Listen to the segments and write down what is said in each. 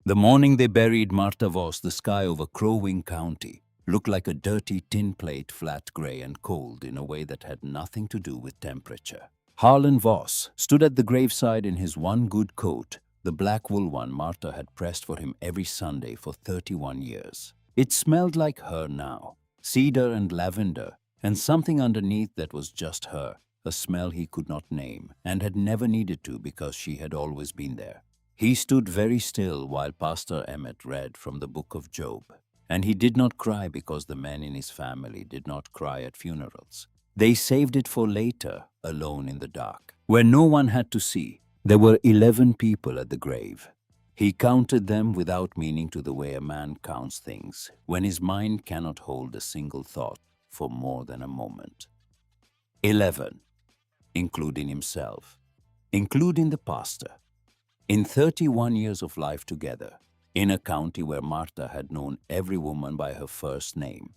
The morning they buried Martha Voss, the sky over Crow Wing County looked like a dirty tin plate, flat gray and cold in a way that had nothing to do with temperature. Harlan Voss stood at the graveside in his one good coat, the black wool one Martha had pressed for him every Sunday for 31 years. It smelled like her now, cedar and lavender, and something underneath that was just her, a smell he could not name and had never needed to because she had always been there. He stood very still while Pastor Emmett read from the book of Job, and he did not cry because the men in his family did not cry at funerals. They saved it for later, alone in the dark, where no one had to see. There were 11 people at the grave. He counted them without meaning, to the way a man counts things when his mind cannot hold a single thought for more than a moment. 11, including himself, including the pastor. In 31 years of life together, in a county where Martha had known every woman by her first name,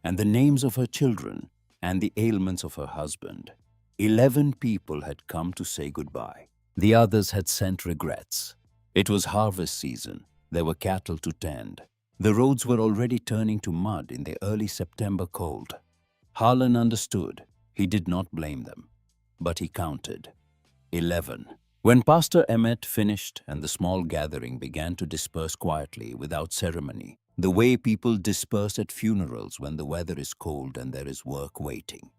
and the names of her children, and the ailments of her husband, 11 people had come to say goodbye. The others had sent regrets. It was harvest season. There were cattle to tend. The roads were already turning to mud in the early September cold. Harlan understood. He did not blame them. But he counted. 11. When Pastor Emmett finished and the small gathering began to disperse quietly without ceremony, the way people disperse at funerals when the weather is cold and there is work waiting,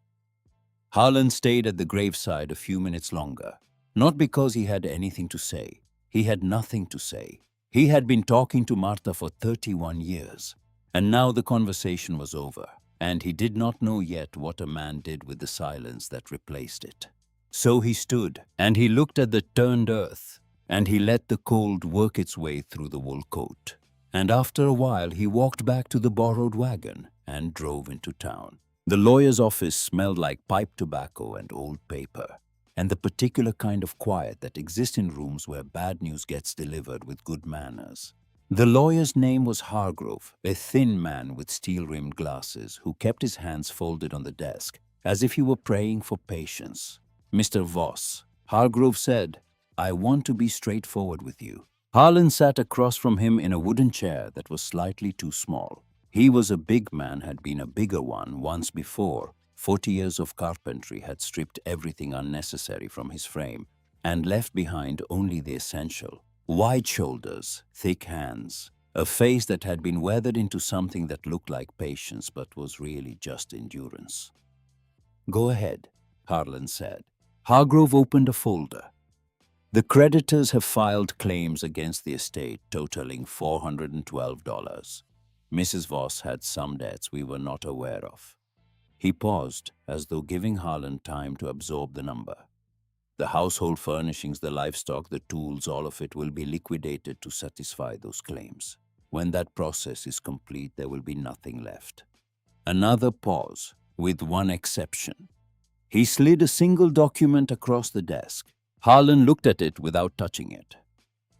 Harlan stayed at the graveside a few minutes longer, not because he had anything to say. He had nothing to say. He had been talking to Martha for 31 years, and now the conversation was over, and he did not know yet what a man did with the silence that replaced it. So he stood, and he looked at the turned earth, and he let the cold work its way through the wool coat. And after a while he walked back to the borrowed wagon and drove into town. The lawyer's office smelled like pipe tobacco and old paper, and the particular kind of quiet that exists in rooms where bad news gets delivered with good manners. The lawyer's name was Hargrove, a thin man with steel-rimmed glasses who kept his hands folded on the desk as if he were praying for patience. "Mr. Voss," Hargrove said, "I want to be straightforward with you." Harlan sat across from him in a wooden chair that was slightly too small. He was a big man, had been a bigger one once before. 40 years of carpentry had stripped everything unnecessary from his frame and left behind only the essential. Wide shoulders, thick hands, a face that had been weathered into something that looked like patience but was really just endurance. "Go ahead," Harlan said. Hargrove opened a folder. "The creditors have filed claims against the estate totaling $412. Mrs. Voss had some debts we were not aware of." He paused, as though giving Harlan time to absorb the number. "The household furnishings, the livestock, the tools, all of it will be liquidated to satisfy those claims. When that process is complete, there will be nothing left." Another pause, with one exception. He slid a single document across the desk. Harlan looked at it without touching it.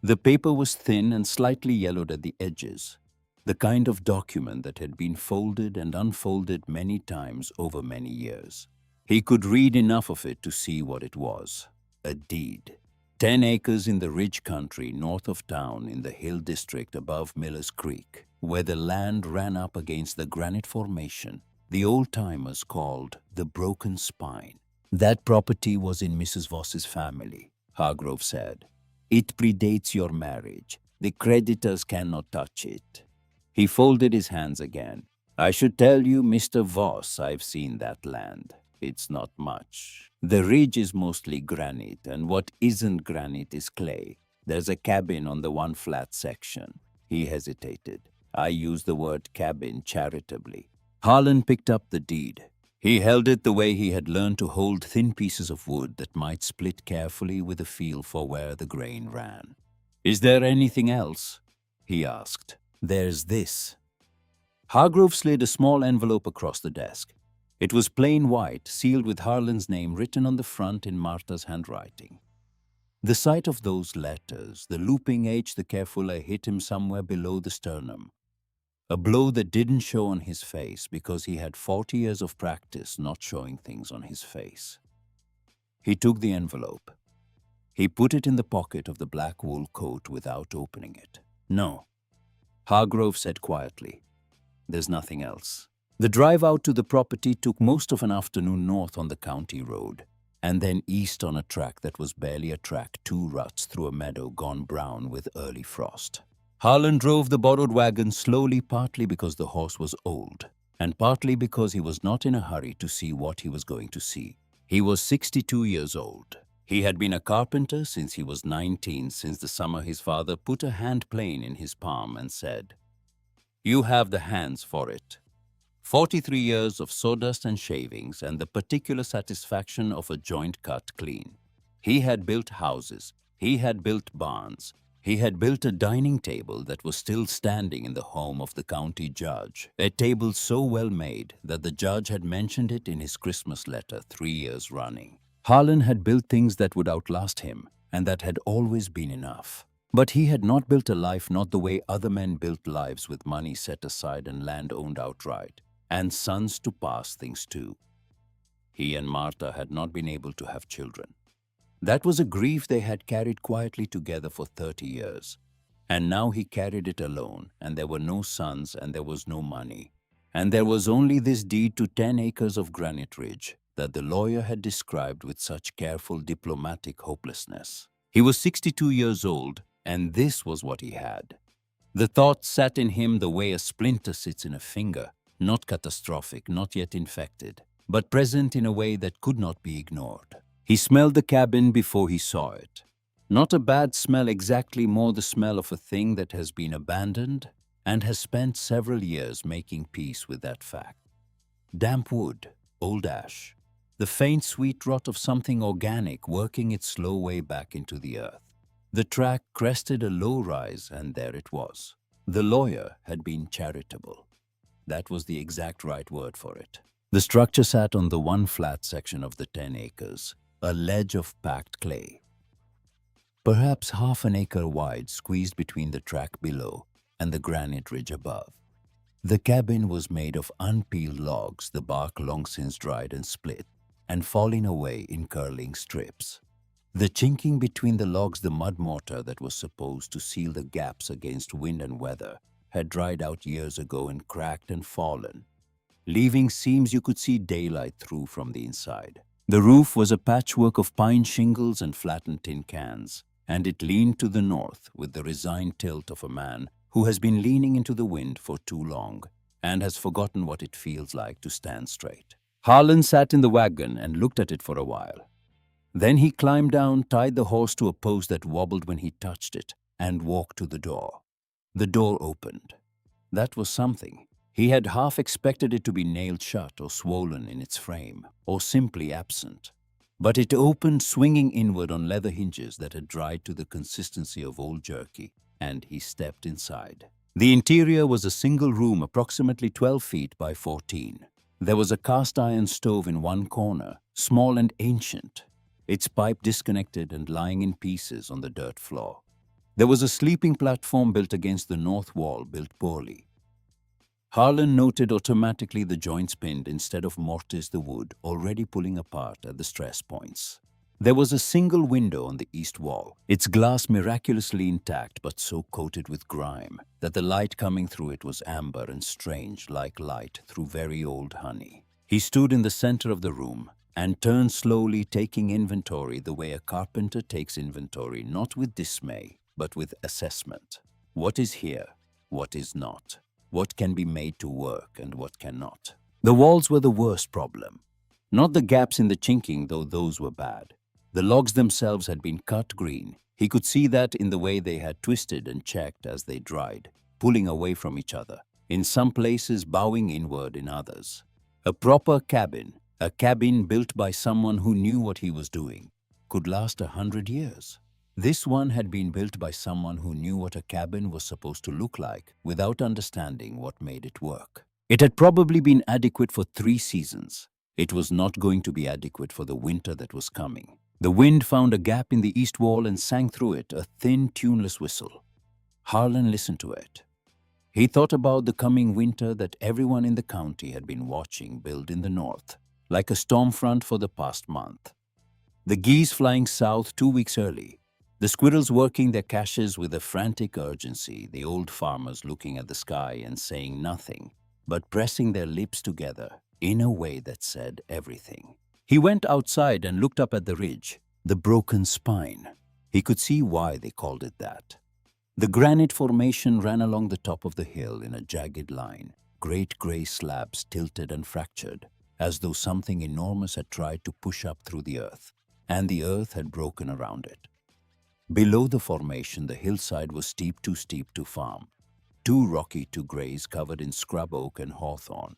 The paper was thin and slightly yellowed at the edges, the kind of document that had been folded and unfolded many times over many years. He could read enough of it to see what it was. A deed. 10 acres in the ridge country north of town in the hill district above Miller's Creek, where the land ran up against the granite formation the old-timers called the Broken Spine. That property was in Mrs. Voss's family, Hargrove said. "It predates your marriage. The creditors cannot touch it." He folded his hands again. "I should tell you, Mr. Voss, I've seen that land. It's not much. The ridge is mostly granite, and what isn't granite is clay. There's a cabin on the one flat section." He hesitated. I use the word cabin charitably. Harlan picked up the deed. He held it the way he had learned to hold thin pieces of wood that might split carefully with a feel for where the grain ran. "Is there anything else?" he asked. "There's this." Hargrove slid a small envelope across the desk. It was plain white, sealed with Harlan's name written on the front in Martha's handwriting. The sight of those letters, the looping H, the careful A, hit him somewhere below the sternum. A blow that didn't show on his face because he had 40 years of practice not showing things on his face. He took the envelope. He put it in the pocket of the black wool coat without opening it. No, Hargrove said quietly. There's nothing else. The drive out to the property took most of an afternoon north on the county road, and then east on a track that was barely a track, 2 ruts through a meadow gone brown with early frost. Harlan drove the borrowed wagon slowly, partly because the horse was old, and partly because he was not in a hurry to see what he was going to see. He was 62 years old. He had been a carpenter since he was 19, since the summer his father put a hand plane in his palm and said, "You have the hands for it." 43 years of sawdust and shavings and the particular satisfaction of a joint cut clean. He had built houses. He had built barns. He had built a dining table that was still standing in the home of the county judge, a table so well made that the judge had mentioned it in his Christmas letter 3 years running. Harlan had built things that would outlast him, and that had always been enough. But he had not built a life not the way other men built lives, with money set aside and land owned outright, and sons to pass things to. He and Martha had not been able to have children. That was a grief they had carried quietly together for 30 years. And now he carried it alone, and there were no sons, and there was no money. And there was only this deed to 10 acres of Granite Ridge that the lawyer had described with such careful diplomatic hopelessness. He was 62 years old, and this was what he had. The thought sat in him the way a splinter sits in a finger, not catastrophic, not yet infected, but present in a way that could not be ignored. He smelled the cabin before he saw it. Not a bad smell exactly, more the smell of a thing that has been abandoned and has spent several years making peace with that fact. Damp wood, old ash, the faint sweet rot of something organic working its slow way back into the earth. The track crested a low rise, and there it was. The lawyer had been charitable. That was the exact right word for it. The structure sat on the one flat section of the 10 acres, a ledge of packed clay, perhaps half an acre wide, squeezed between the track below and the granite ridge above. The cabin was made of unpeeled logs, the bark long since dried and split, and falling away in curling strips. The chinking between the logs, the mud mortar that was supposed to seal the gaps against wind and weather, had dried out years ago and cracked and fallen, leaving seams you could see daylight through from the inside. The roof was a patchwork of pine shingles and flattened tin cans, and it leaned to the north with the resigned tilt of a man who has been leaning into the wind for too long and has forgotten what it feels like to stand straight. Harlan sat in the wagon and looked at it for a while. Then he climbed down, tied the horse to a post that wobbled when he touched it, and walked to the door. The door opened. That was something. He had half expected it to be nailed shut or swollen in its frame, or simply absent. But it opened, swinging inward on leather hinges that had dried to the consistency of old jerky, and he stepped inside. The interior was a single room approximately 12 feet by 14. There was a cast-iron stove in one corner, small and ancient, its pipe disconnected and lying in pieces on the dirt floor. There was a sleeping platform built against the north wall, built poorly. Harlan noted automatically the joints pinned instead of mortise, the wood already pulling apart at the stress points. There was a single window on the east wall, its glass miraculously intact but so coated with grime that the light coming through it was amber and strange, like light through very old honey. He stood in the center of the room and turned slowly, taking inventory the way a carpenter takes inventory, not with dismay, but with assessment. What is here? What is not? What can be made to work and what cannot? The walls were the worst problem. Not the gaps in the chinking, though those were bad. The logs themselves had been cut green. He could see that in the way they had twisted and checked as they dried, pulling away from each other, in some places bowing inward in others. A proper cabin, a cabin built by someone who knew what he was doing, could last 100 years. This one had been built by someone who knew what a cabin was supposed to look like without understanding what made it work. It had probably been adequate for 3 seasons. It was not going to be adequate for the winter that was coming. The wind found a gap in the east wall and sang through it a thin, tuneless whistle. Harlan listened to it. He thought about the coming winter that everyone in the county had been watching build in the north, like a storm front for the past month. The geese flying south 2 weeks early, The squirrels working their caches with a frantic urgency, the old farmers looking at the sky and saying nothing, but pressing their lips together in a way that said everything. He went outside and looked up at the ridge, the broken spine. He could see why they called it that. The granite formation ran along the top of the hill in a jagged line, great gray slabs tilted and fractured, as though something enormous had tried to push up through the earth, and the earth had broken around it. Below the formation, the hillside was too steep to farm, too rocky to graze, covered in scrub oak and hawthorn,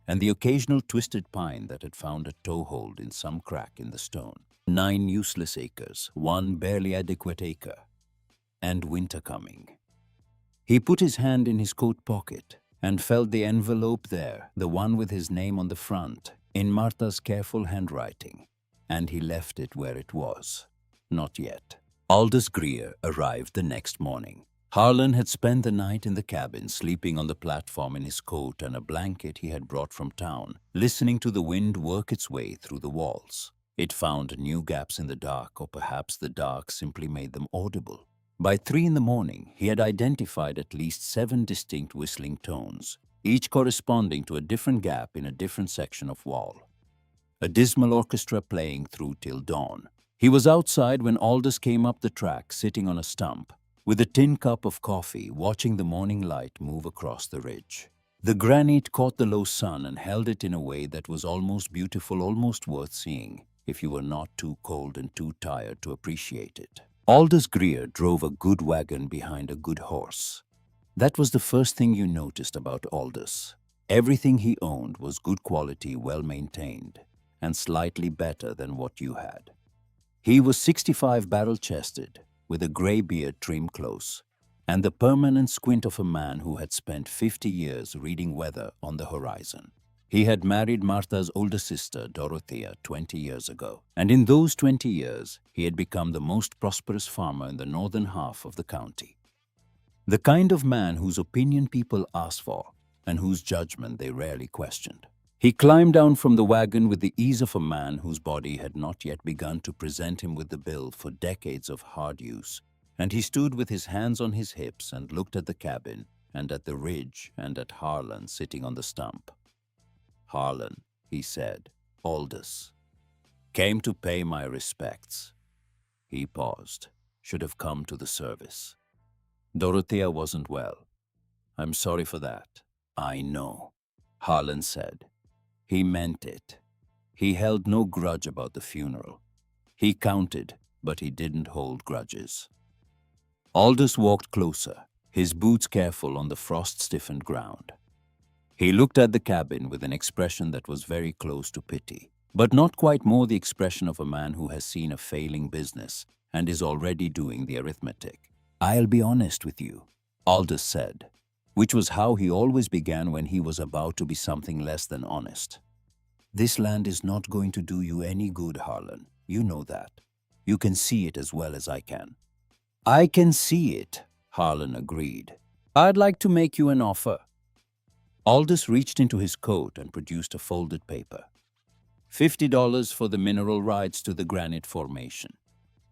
and the occasional twisted pine that had found a toehold in some crack in the stone. 9 useless acres, 1 barely adequate acre, and winter coming. He put his hand in his coat pocket and felt the envelope there, the one with his name on the front, in Martha's careful handwriting, and he left it where it was. Not yet. Aldous Greer arrived the next morning. Harlan had spent the night in the cabin, sleeping on the platform in his coat and a blanket he had brought from town, listening to the wind work its way through the walls. It found new gaps in the dark, or perhaps the dark simply made them audible. By 3 in the morning, he had identified at least 7 distinct whistling tones, each corresponding to a different gap in a different section of wall. A dismal orchestra playing through till dawn. He was outside when Aldous came up the track, sitting on a stump, with a tin cup of coffee, watching the morning light move across the ridge. The granite caught the low sun and held it in a way that was almost beautiful, almost worth seeing, if you were not too cold and too tired to appreciate it. Aldous Greer drove a good wagon behind a good horse. That was the first thing you noticed about Aldous. Everything he owned was good quality, well maintained, and slightly better than what you had. He was 65 barrel-chested, with a grey beard trimmed close, and the permanent squint of a man who had spent 50 years reading weather on the horizon. He had married Martha's older sister, Dorothea, 20 years ago, and in those 20 years, he had become the most prosperous farmer in the northern half of the county. The kind of man whose opinion people asked for, and whose judgment they rarely questioned. He climbed down from the wagon with the ease of a man whose body had not yet begun to present him with the bill for decades of hard use, and he stood with his hands on his hips and looked at the cabin, and at the ridge, and at Harlan sitting on the stump. "Harlan," he said, "Aldous. Came to pay my respects." He paused. "Should have come to the service. Dorothea wasn't well. I'm sorry for that." "I know," Harlan said. He meant it. He held no grudge about the funeral. He counted, but he didn't hold grudges. Aldous walked closer, his boots careful on the frost-stiffened ground. He looked at the cabin with an expression that was very close to pity, but not quite more the expression of a man who has seen a failing business and is already doing the arithmetic. "I'll be honest with you," Aldous said, which was how he always began when he was about to be something less than honest. "This land is not going to do you any good, Harlan. You know that. You can see it as well as I can." "I can see it," Harlan agreed. "I'd like to make you an offer." Aldous reached into his coat and produced a folded paper. $50 for the mineral rights to the granite formation.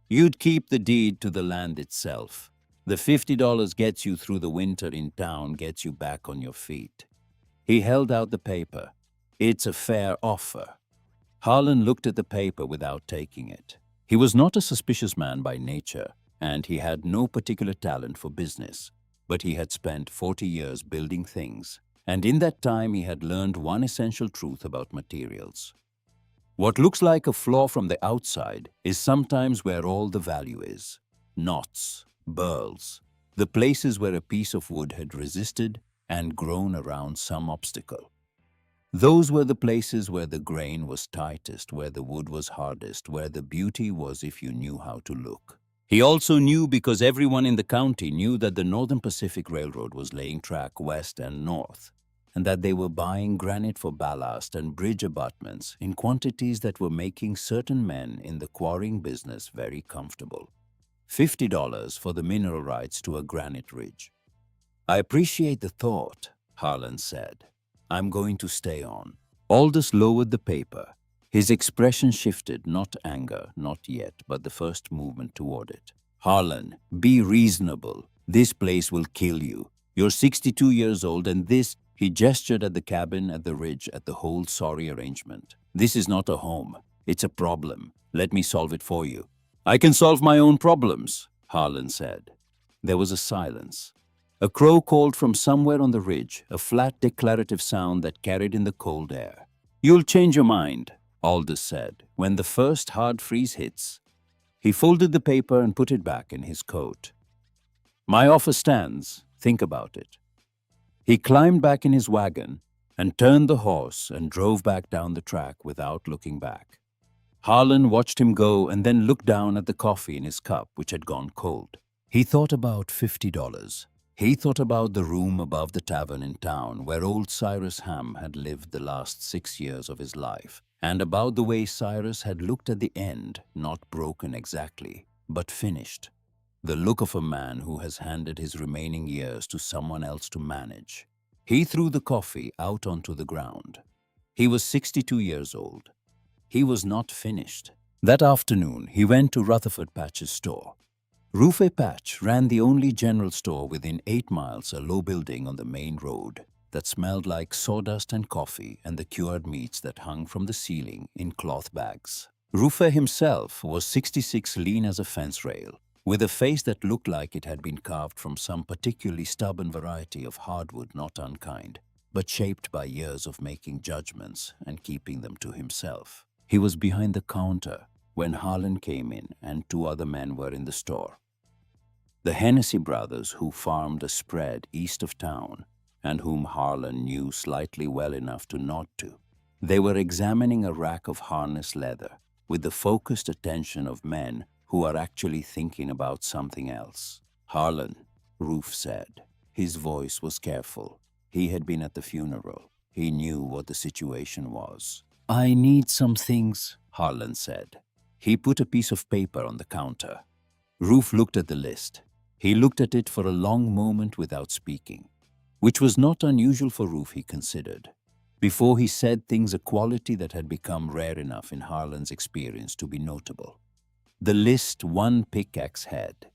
You'd keep the deed to the land itself. The $50 gets you through the winter in town, gets you back on your feet. He held out the paper. "It's a fair offer." Harlan looked at the paper without taking it. He was not a suspicious man by nature, and he had no particular talent for business, but he had spent 40 years building things, and in that time he had learned one essential truth about materials. What looks like a flaw from the outside is sometimes where all the value is. Knots, burls, the places where a piece of wood had resisted and grown around some obstacle. Those were the places where the grain was tightest, where the wood was hardest, where the beauty was if you knew how to look. He also knew, because everyone in the county knew, that the Northern Pacific Railroad was laying track west and north, and that they were buying granite for ballast and bridge abutments in quantities that were making certain men in the quarrying business very comfortable. $50 for the mineral rights to a granite ridge. "I appreciate the thought," Harlan said. "I'm going to stay on." Aldous lowered the paper. His expression shifted, not anger, not yet, but the first movement toward it. Harlan, be reasonable. This place will kill you. You're 62 years old and this, he gestured at the cabin at the ridge at the whole sorry arrangement. This is not a home. It's a problem. Let me solve it for you. I can solve my own problems, Harlan said. There was a silence. A crow called from somewhere on the ridge, a flat declarative sound that carried in the cold air. You'll change your mind, Aldous said, when the first hard freeze hits. He folded the paper and put it back in his coat. My offer stands. Think about it. He climbed back in his wagon and turned the horse and drove back down the track without looking back. Harlan watched him go and then looked down at the coffee in his cup, which had gone cold. He thought about $50. He thought about the room above the tavern in town where old Cyrus Ham had lived the last 6 years of his life, and about the way Cyrus had looked at the end, not broken exactly, but finished. The look of a man who has handed his remaining years to someone else to manage. He threw the coffee out onto the ground. He was 62 years old. He was not finished. That afternoon, he went to Rutherford Patch's store. Rufe Patch ran the only general store within 8 miles, a low building on the main road that smelled like sawdust and coffee and the cured meats that hung from the ceiling in cloth bags. Rufe himself was 66, lean as a fence rail, with a face that looked like it had been carved from some particularly stubborn variety of hardwood, not unkind, but shaped by years of making judgments and keeping them to himself. He was behind the counter when Harlan came in and 2 other men were in the store. The Hennessy brothers, who farmed a spread east of town and whom Harlan knew slightly well enough to nod to. They were examining a rack of harness leather with the focused attention of men who are actually thinking about something else. Harlan, Rufe said. His voice was careful. He had been at the funeral. He knew what the situation was. I need some things, Harlan said. He put a piece of paper on the counter. Rufe looked at the list. He looked at it for a long moment without speaking, which was not unusual for Rufe, he considered. Before he said things, a quality that had become rare enough in Harlan's experience to be notable. The list: 1 pickaxe head,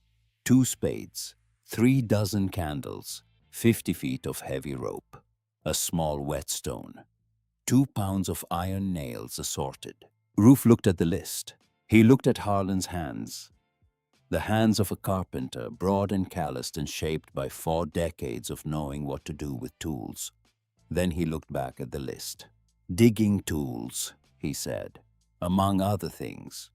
2 spades, 3 dozen candles, 50 feet of heavy rope, a small whetstone, 2 pounds of iron nails assorted. Rufe looked at the list. He looked at Harlan's hands. The hands of a carpenter, broad and calloused and shaped by 4 decades of knowing what to do with tools. Then he looked back at the list. Digging tools, he said, among other things.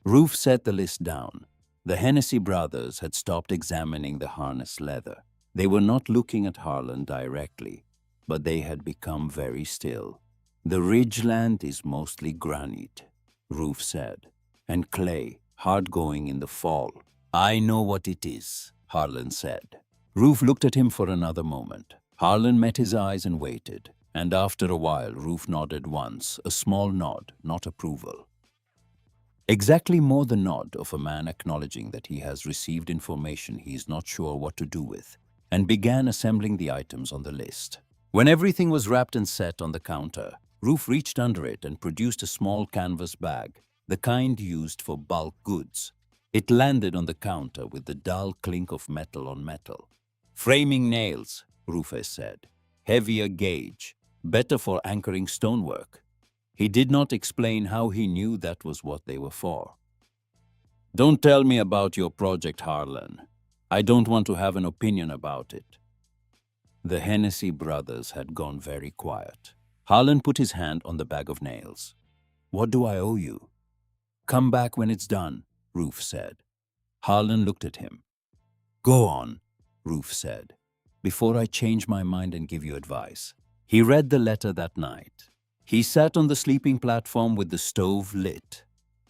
Rufe set the list down. The Hennessy brothers had stopped examining the harness leather. They were not looking at Harlan directly, but they had become very still. The ridgeland is mostly granite, Rufe said, and clay, hard-going in the fall. I know what it is, Harlan said. Rufe looked at him for another moment. Harlan met his eyes and waited, and after a while Rufe nodded once, a small nod, not approval. Exactly more the nod of a man acknowledging that he has received information he is not sure what to do with, and began assembling the items on the list. When everything was wrapped and set on the counter, Rufe reached under it and produced a small canvas bag, the kind used for bulk goods. It landed on the counter with the dull clink of metal on metal. Framing nails, Rufe said. Heavier gauge, better for anchoring stonework. He did not explain how he knew that was what they were for. Don't tell me about your project, Harlan. I don't want to have an opinion about it. The Hennessy brothers had gone very quiet. Harlan put his hand on the bag of nails. What do I owe you? Come back when it's done, Rufe said. Harlan looked at him. Go on, Rufe said, before I change my mind and give you advice. He read the letter that night. He sat on the sleeping platform with the stove lit.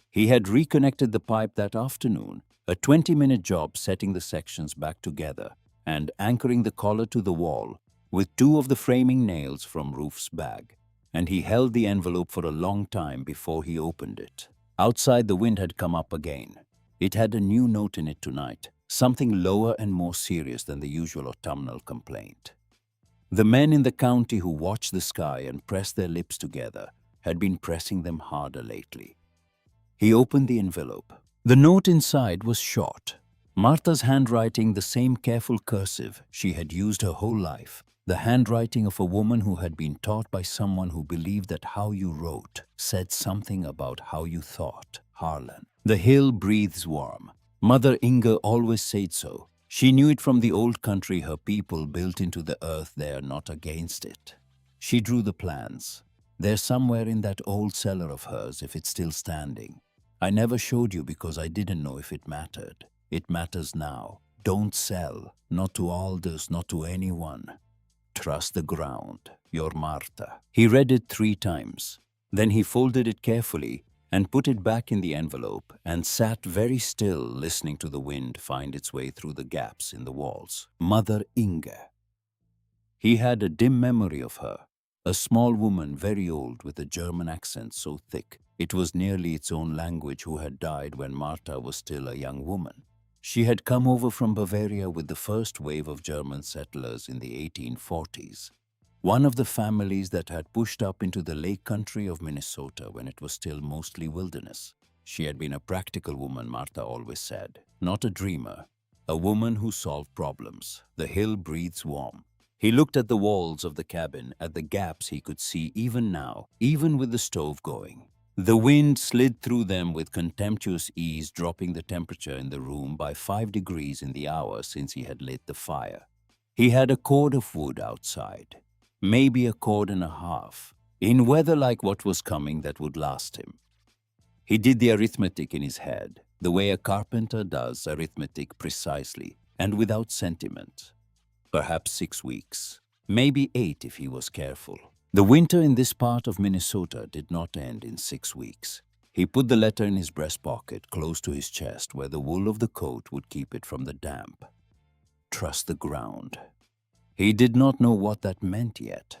He had reconnected the pipe that afternoon, a 20-minute job setting the sections back together and anchoring the collar to the wall with 2 of the framing nails from Rufe's bag, and he held the envelope for a long time before he opened it. Outside, the wind had come up again. It had a new note in it tonight, something lower and more serious than the usual autumnal complaint. The men in the county who watched the sky and pressed their lips together had been pressing them harder lately. He opened the envelope. The note inside was short. Martha's handwriting, the same careful cursive she had used her whole life, the handwriting of a woman who had been taught by someone who believed that how you wrote said something about how you thought. Harlan. The hill breathes warm. Mother Inga always said so. She knew it from the old country her people built into the earth there, not against it. She drew the plans. They're somewhere in that old cellar of hers if it's still standing. I never showed you because I didn't know if it mattered. It matters now. Don't sell. Not to Aldous, not to anyone. Trust the ground. Your Martha. He read it 3 times. Then he folded it carefully and put it back in the envelope and sat very still, listening to the wind find its way through the gaps in the walls. Mother Inga. He had a dim memory of her, a small woman very old with a German accent so thick it was nearly its own language, who had died when Martha was still a young woman. She had come over from Bavaria with the first wave of German settlers in the 1840s. One of the families that had pushed up into the lake country of Minnesota when it was still mostly wilderness. She had been a practical woman, Martha always said, not a dreamer, a woman who solved problems. The hill breathes warm. He looked at the walls of the cabin, at the gaps he could see even now, even with the stove going. The wind slid through them with contemptuous ease, dropping the temperature in the room by 5 degrees in the hour since he had lit the fire. He had a cord of wood outside. Maybe a cord and a half, in weather like what was coming that would last him. He did the arithmetic in his head, the way a carpenter does arithmetic precisely and without sentiment. Perhaps 6 weeks, maybe 8 if he was careful. The winter in this part of Minnesota did not end in 6 weeks. He put the letter in his breast pocket, close to his chest, where the wool of the coat would keep it from the damp. Trust the ground. He did not know what that meant yet,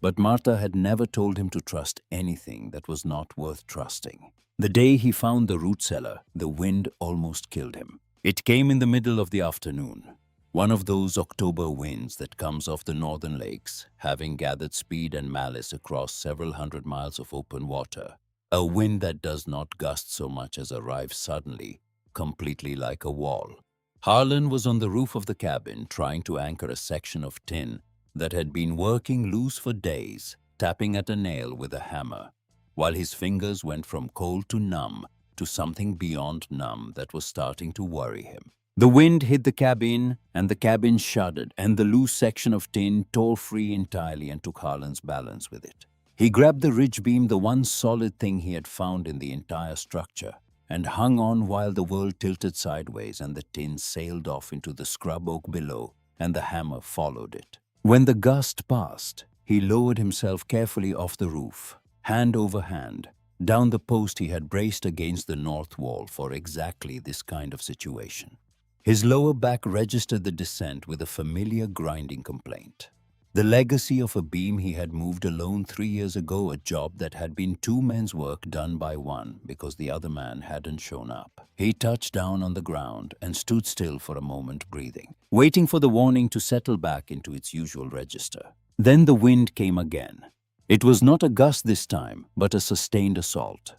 but Martha had never told him to trust anything that was not worth trusting. The day he found the root cellar, the wind almost killed him. It came in the middle of the afternoon, one of those October winds that comes off the northern lakes, having gathered speed and malice across several hundred miles of open water. A wind that does not gust so much as arrive suddenly, completely like a wall. Harlan was on the roof of the cabin trying to anchor a section of tin that had been working loose for days, tapping at a nail with a hammer, while his fingers went from cold to numb to something beyond numb that was starting to worry him. The wind hit the cabin, and the cabin shuddered, and the loose section of tin tore free entirely and took Harlan's balance with it. He grabbed the ridge beam, the one solid thing he had found in the entire structure, and hung on while the world tilted sideways and the tin sailed off into the scrub oak below, and the hammer followed it. When the gust passed, he lowered himself carefully off the roof, hand over hand, down the post he had braced against the north wall for exactly this kind of situation. His lower back registered the descent with a familiar grinding complaint. The legacy of a beam he had moved alone 3 years ago, a job that had been 2 men's work done by one because the other man hadn't shown up. He touched down on the ground and stood still for a moment, breathing, waiting for the warning to settle back into its usual register. Then the wind came again. It was not a gust this time, but a sustained assault.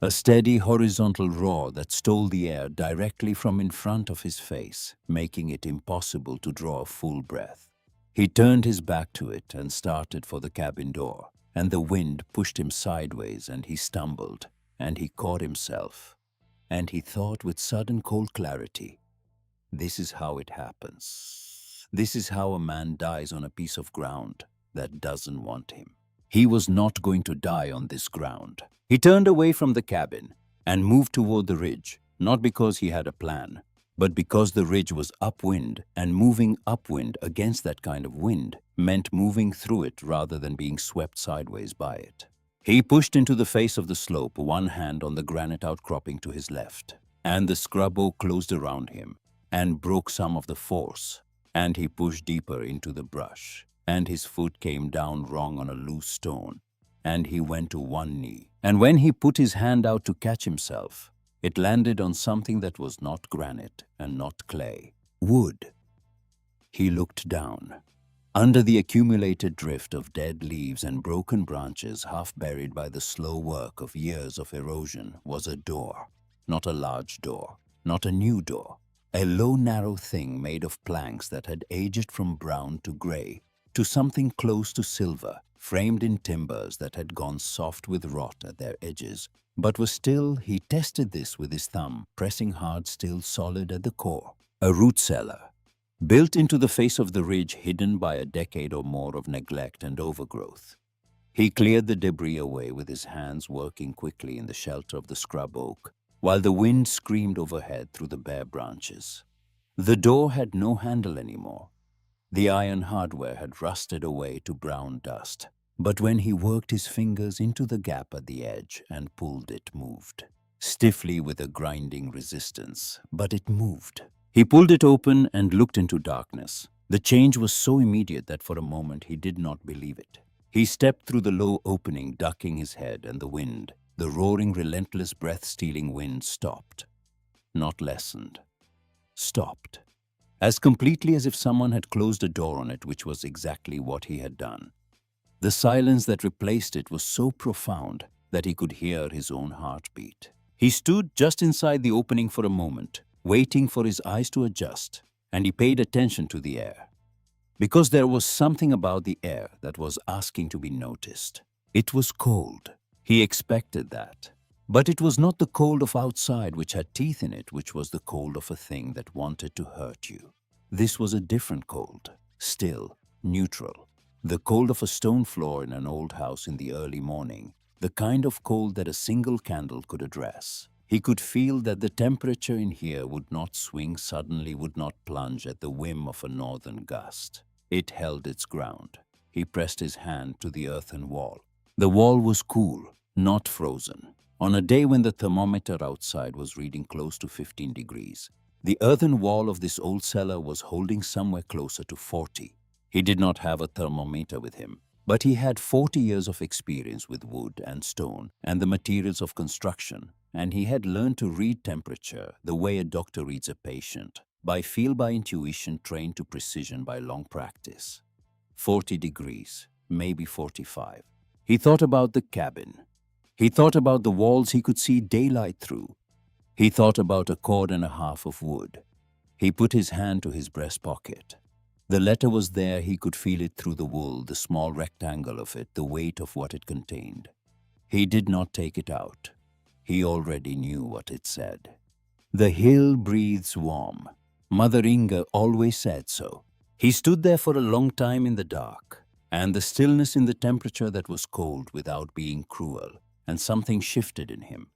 A steady horizontal roar that stole the air directly from in front of his face, making it impossible to draw a full breath. He turned his back to it and started for the cabin door, and the wind pushed him sideways and he stumbled, and he caught himself, and he thought with sudden cold clarity, this is how it happens. This is how a man dies on a piece of ground that doesn't want him. He was not going to die on this ground. He turned away from the cabin and moved toward the ridge, not because he had a plan, but because the ridge was upwind, and moving upwind against that kind of wind meant moving through it rather than being swept sideways by it. He pushed into the face of the slope, one hand on the granite outcropping to his left, and the scrub oak closed around him and broke some of the force, and he pushed deeper into the brush, and his foot came down wrong on a loose stone, and he went to one knee, and when he put his hand out to catch himself, it landed on something that was not granite and not clay. Wood. He looked down. Under the accumulated drift of dead leaves and broken branches, half buried by the slow work of years of erosion, was a door. Not a large door, not a new door, A low, narrow thing made of planks that had aged from brown to gray to something close to silver, framed in timbers that had gone soft with rot at their edges. But was still, he tested this with his thumb, pressing hard, still solid at the core. A root cellar, built into the face of the ridge, hidden by a decade or more of neglect and overgrowth. He cleared the debris away with his hands, working quickly in the shelter of the scrub oak, while the wind screamed overhead through the bare branches. The door had no handle anymore. The iron hardware had rusted away to brown dust. But when he worked his fingers into the gap at the edge and pulled, it moved. Stiffly, with a grinding resistance, but it moved. He pulled it open and looked into darkness. The change was so immediate that for a moment he did not believe it. He stepped through the low opening, ducking his head, and the wind, the roaring, relentless, breath-stealing wind, stopped. Not lessened. Stopped. As completely as if someone had closed a door on it, which was exactly what he had done. The silence that replaced it was so profound that he could hear his own heartbeat. He stood just inside the opening for a moment, waiting for his eyes to adjust, and he paid attention to the air. Because there was something about the air that was asking to be noticed. It was cold. He expected that. But it was not the cold of outside which had teeth in it, which was the cold of a thing that wanted to hurt you. This was a different cold, still, neutral. The cold of a stone floor in an old house in the early morning, the kind of cold that a single candle could address. He could feel that the temperature in here would not swing suddenly, would not plunge at the whim of a northern gust. It held its ground. He pressed his hand to the earthen wall. The wall was cool, not frozen. On a day when the thermometer outside was reading close to 15 degrees, the earthen wall of this old cellar was holding somewhere closer to 40. He did not have a thermometer with him, but he had 40 years of experience with wood and stone and the materials of construction, and he had learned to read temperature the way a doctor reads a patient, by feel, by intuition, trained to precision by long practice. 40 degrees, maybe 45. He thought about the cabin. He thought about the walls he could see daylight through. He thought about a cord and a half of wood. He put his hand to his breast pocket. The letter was there. He could feel it through the wool, the small rectangle of it, the weight of what it contained. He did not take it out. He already knew what it said. The hill breathes warm. Mother Inga always said so. He stood there for a long time in the dark, and the stillness in the temperature that was cold without being cruel, and something shifted in him.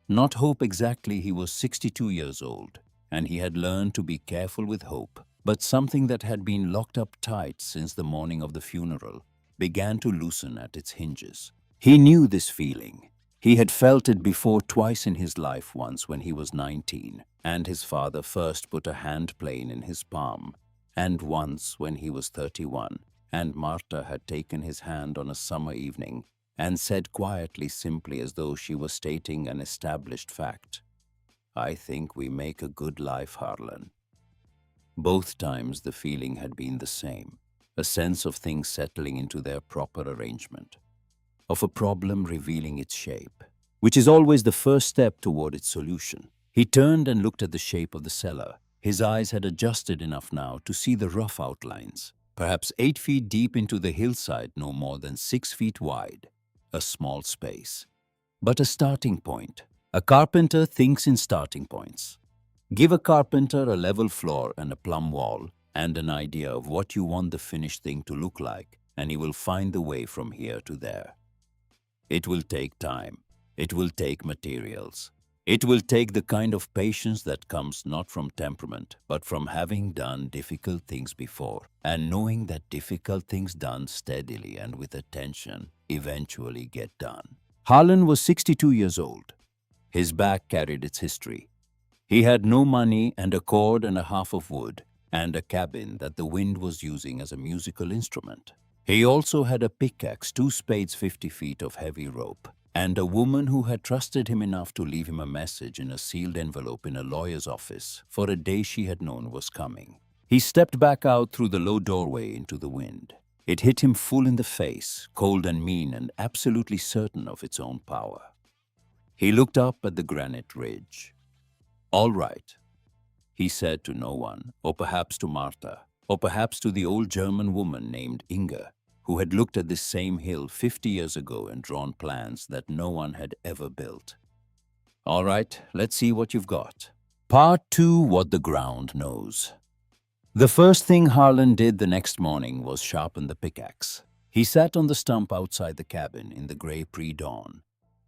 Not hope exactly, he was 62 years old, and he had learned to be careful with hope, but something that had been locked up tight since the morning of the funeral began to loosen at its hinges. He knew this feeling. He had felt it before twice in his life, once when he was 19, and his father first put a hand plane in his palm, and once when he was 31, and Marta had taken his hand on a summer evening and said quietly, simply as though she was stating an established fact, "I think we make a good life, Harlan." Both times the feeling had been the same, a sense of things settling into their proper arrangement, of a problem revealing its shape, which is always the first step toward its solution. He turned and looked at the shape of the cellar. His eyes had adjusted enough now to see the rough outlines, perhaps 8 feet deep into the hillside, no more than 6 feet wide. A small space, but a starting point. A carpenter thinks in starting points. Give a carpenter a level floor and a plumb wall and an idea of what you want the finished thing to look like, and he will find the way from here to there. It will take time. It will take materials. It will take the kind of patience that comes not from temperament, but from having done difficult things before, and knowing that difficult things done steadily and with attention eventually get done. Harlan was 62 years old. His back carried its history. He had no money and a cord and a half of wood and a cabin that the wind was using as a musical instrument. He also had a pickaxe, 2 spades, 50 feet of heavy rope, and a woman who had trusted him enough to leave him a message in a sealed envelope in a lawyer's office for a day she had known was coming. He stepped back out through the low doorway into the wind. It hit him full in the face, cold and mean and absolutely certain of its own power. He looked up at the granite ridge. All right, He said to no one, or perhaps to Martha, or perhaps to the old German woman named Inga, who had looked at this same hill 50 years ago and drawn plans that no one had ever built. All right, let's see what you've got. Part 2, What the Ground Knows. The first thing Harlan did the next morning was sharpen the pickaxe. He sat on the stump outside the cabin in the gray pre-dawn,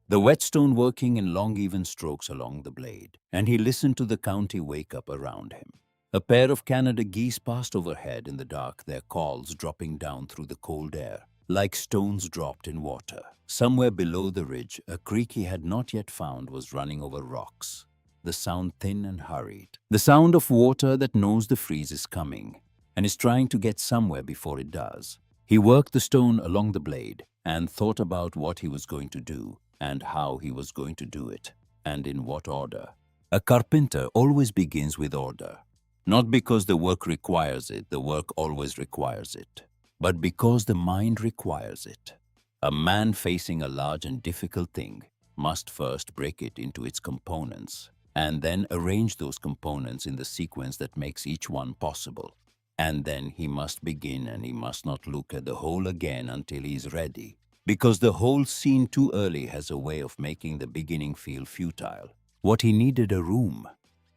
the whetstone working in long even strokes along the blade, and he listened to the county wake up around him. A pair of Canada geese passed overhead in the dark, their calls dropping down through the cold air, like stones dropped in water. Somewhere below the ridge, a creek he had not yet found was running over rocks, the sound thin and hurried. The sound of water that knows the freeze is coming and is trying to get somewhere before it does. He worked the stone along the blade and thought about what he was going to do and how he was going to do it, and in what order. A carpenter always begins with order. Not because the work requires it, the work always requires it, but because the mind requires it. A man facing a large and difficult thing must first break it into its components, and then arrange those components in the sequence that makes each one possible. And then he must begin, and he must not look at the whole again until he is ready, because the whole seen too early has a way of making the beginning feel futile. What he needed, a room.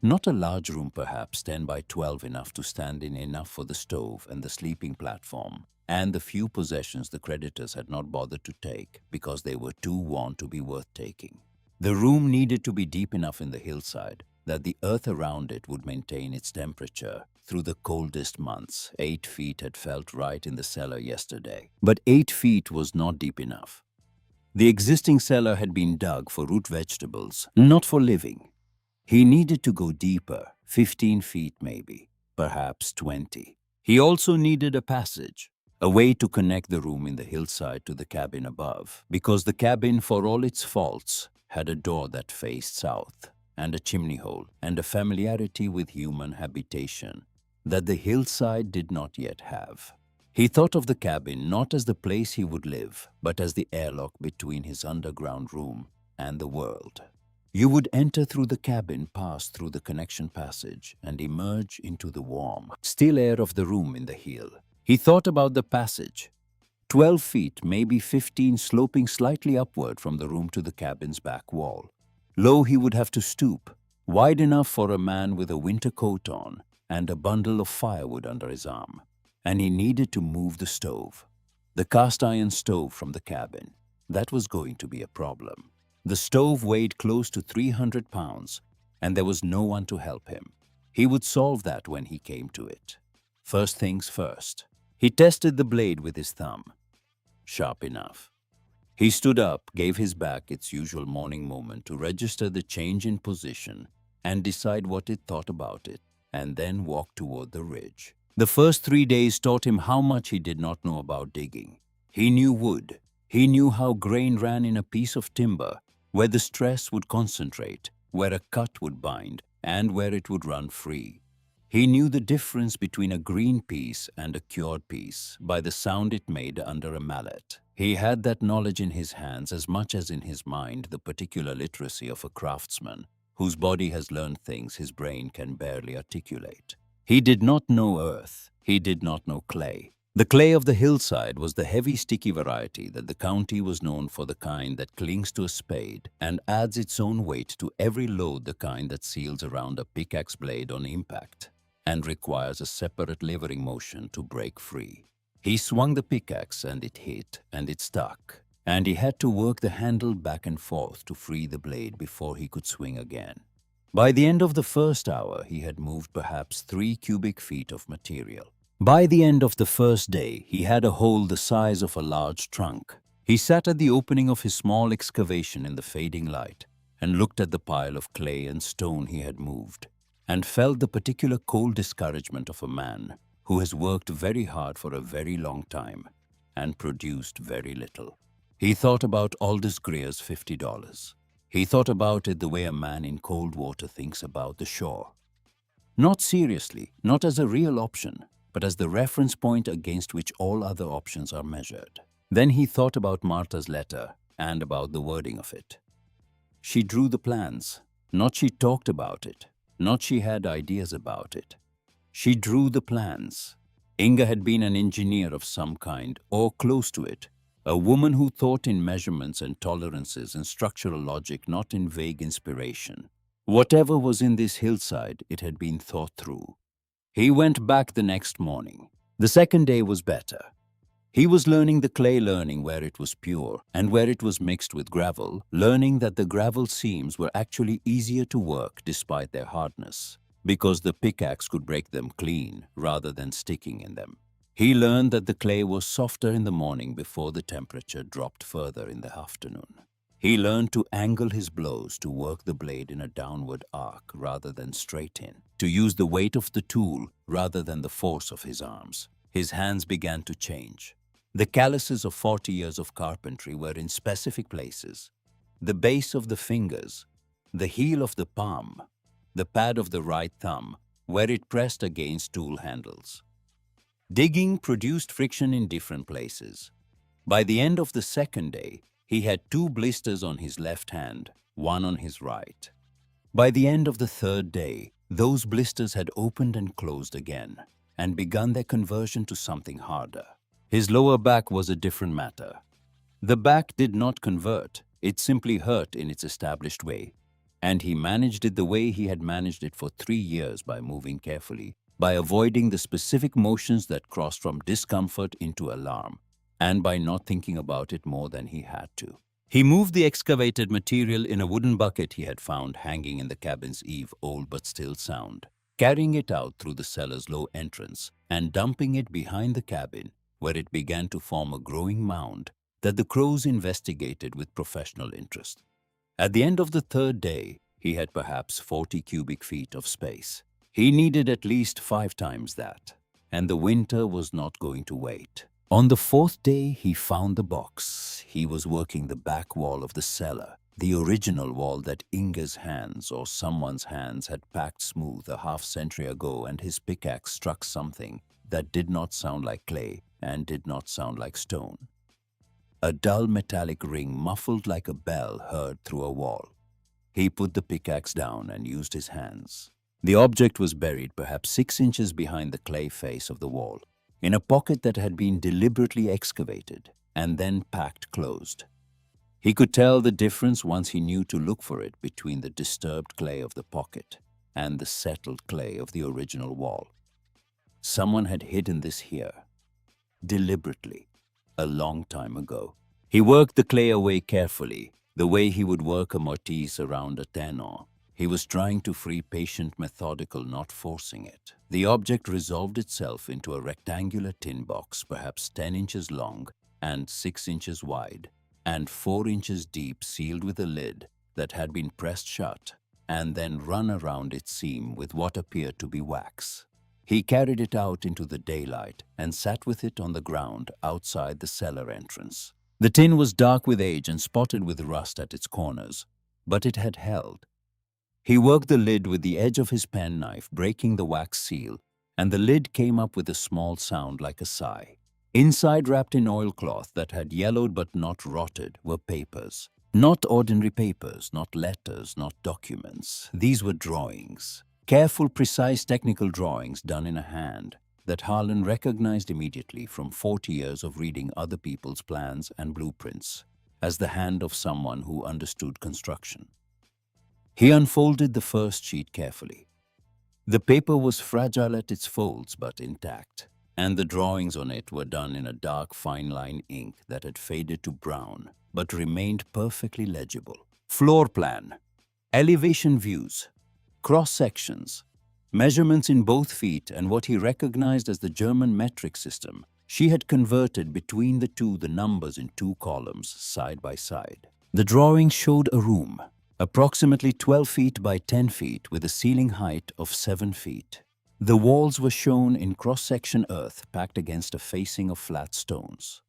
Not a large room, perhaps 10 by 12, enough to stand in, enough for the stove and the sleeping platform, and the few possessions the creditors had not bothered to take because they were too worn to be worth taking. The room needed to be deep enough in the hillside that the earth around it would maintain its temperature through the coldest months. 8 feet had felt right in the cellar yesterday, but 8 feet was not deep enough. The existing cellar had been dug for root vegetables, not for living. He needed to go deeper, 15 feet maybe, perhaps 20. He also needed a passage, a way to connect the room in the hillside to the cabin above, because the cabin, for all its faults, had a door that faced south, and a chimney hole, and a familiarity with human habitation that the hillside did not yet have. He thought of the cabin not as the place he would live, but as the airlock between his underground room and the world. You would enter through the cabin, pass through the connection passage, and emerge into the warm, still air of the room in the hill. He thought about the passage. 12 feet, maybe 15, sloping slightly upward from the room to the cabin's back wall. Low he would have to stoop, wide enough for a man with a winter coat on and a bundle of firewood under his arm. And he needed to move the stove, the cast iron stove, from the cabin. That was going to be a problem. The stove weighed close to 300 pounds, and there was no one to help him. He would solve that when he came to it. First things first. He tested the blade with his thumb. Sharp enough. He stood up, gave his back its usual morning moment to register the change in position and decide what it thought about it, and then walked toward the ridge. The first 3 days taught him how much he did not know about digging. He knew wood. He knew how grain ran in a piece of timber, where the stress would concentrate, where a cut would bind, and where it would run free. He knew the difference between a green piece and a cured piece by the sound it made under a mallet. He had that knowledge in his hands as much as in his mind the particular literacy of a craftsman whose body has learned things his brain can barely articulate. He did not know earth. He did not know clay. The clay of the hillside was the heavy, sticky variety that the county was known for, the kind that clings to a spade and adds its own weight to every load, the kind that seals around a pickaxe blade on impact and requires a separate levering motion to break free. He swung the pickaxe and it hit and it stuck, and he had to work the handle back and forth to free the blade before he could swing again. By the end of the first hour, he had moved perhaps 3 cubic feet of material. By the end of the first day, he had a hole the size of a large trunk. He sat at the opening of his small excavation in the fading light and looked at the pile of clay and stone he had moved, and felt the particular cold discouragement of a man who has worked very hard for a very long time and produced very little. He thought about Aldous Greer's $50. He thought about it the way a man in cold water thinks about the shore. Not seriously, not as a real option, but as the reference point against which all other options are measured. Then he thought about Martha's letter and about the wording of it. She drew the plans, not she talked about it. Not she had ideas about it. She drew the plans. Inga had been an engineer of some kind, or close to it, a woman who thought in measurements and tolerances and structural logic, not in vague inspiration. Whatever was in this hillside, it had been thought through. He went back the next morning. The second day was better. He was learning the clay, learning where it was pure and where it was mixed with gravel, learning that the gravel seams were actually easier to work despite their hardness, because the pickaxe could break them clean rather than sticking in them. He learned that the clay was softer in the morning before the temperature dropped further in the afternoon. He learned to angle his blows, to work the blade in a downward arc rather than straight in, to use the weight of the tool rather than the force of his arms. His hands began to change. The calluses of 40 years of carpentry were in specific places: the base of the fingers, the heel of the palm, the pad of the right thumb, where it pressed against tool handles. Digging produced friction in different places. By the end of the second day, he had 2 blisters on his left hand, 1 on his right. By the end of the third day, those blisters had opened and closed again, and begun their conversion to something harder. His lower back was a different matter. The back did not convert, it simply hurt in its established way. And he managed it the way he had managed it for 3 years, by moving carefully, by avoiding the specific motions that crossed from discomfort into alarm, and by not thinking about it more than he had to. He moved the excavated material in a wooden bucket he had found hanging in the cabin's eave, old but still sound, carrying it out through the cellar's low entrance and dumping it behind the cabin, where it began to form a growing mound that the crows investigated with professional interest. At the end of the third day, he had perhaps 40 cubic feet of space. He needed at least 5 times that, and the winter was not going to wait. On the fourth day, he found the box. He was working the back wall of the cellar, the original wall that Inga's hands or someone's hands had packed smooth a half-century ago, and his pickaxe struck something that did not sound like clay and did not sound like stone. A dull metallic ring, muffled like a bell, heard through a wall. He put the pickaxe down and used his hands. The object was buried perhaps 6 inches behind the clay face of the wall, in a pocket that had been deliberately excavated and then packed closed. He could tell the difference once he knew to look for it between the disturbed clay of the pocket and the settled clay of the original wall. Someone had hidden this here, deliberately, a long time ago. He worked the clay away carefully, the way he would work a mortise around a tenon. He was trying to free, patient, methodical, not forcing it. The object resolved itself into a rectangular tin box, perhaps 10 inches long and 6 inches wide, and 4 inches deep, sealed with a lid that had been pressed shut and then run around its seam with what appeared to be wax. He carried it out into the daylight and sat with it on the ground outside the cellar entrance. The tin was dark with age and spotted with rust at its corners, but it had held. He worked the lid with the edge of his penknife, breaking the wax seal, and the lid came up with a small sound like a sigh. Inside, wrapped in oilcloth that had yellowed but not rotted, were papers. Not ordinary papers, not letters, not documents. These were drawings. Careful, precise technical drawings done in a hand that Harlan recognized immediately from 40 years of reading other people's plans and blueprints as the hand of someone who understood construction. He unfolded the first sheet carefully. The paper was fragile at its folds but intact, and the drawings on it were done in a dark, fine-line ink that had faded to brown but remained perfectly legible. Floor plan, elevation views, cross-sections, measurements in both feet, and what he recognized as the German metric system. She had converted between the two the numbers in 2 columns, side by side. The drawing showed a room, approximately 12 feet by 10 feet, with a ceiling height of 7 feet. The walls were shown in cross-section earth packed against a facing of flat stones.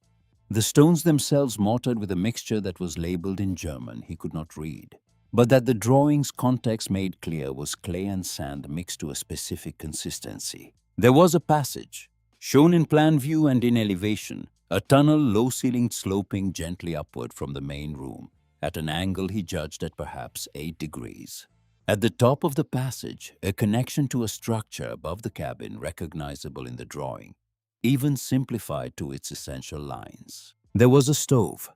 The stones themselves mortared with a mixture that was labeled in German he could not read, but that the drawing's context made clear was clay and sand mixed to a specific consistency. There was a passage, shown in plan view and in elevation, a tunnel, low-ceilinged, sloping gently upward from the main room, at an angle he judged at perhaps 8 degrees. At the top of the passage, a connection to a structure above the cabin recognizable in the drawing, even simplified to its essential lines. There was a stove,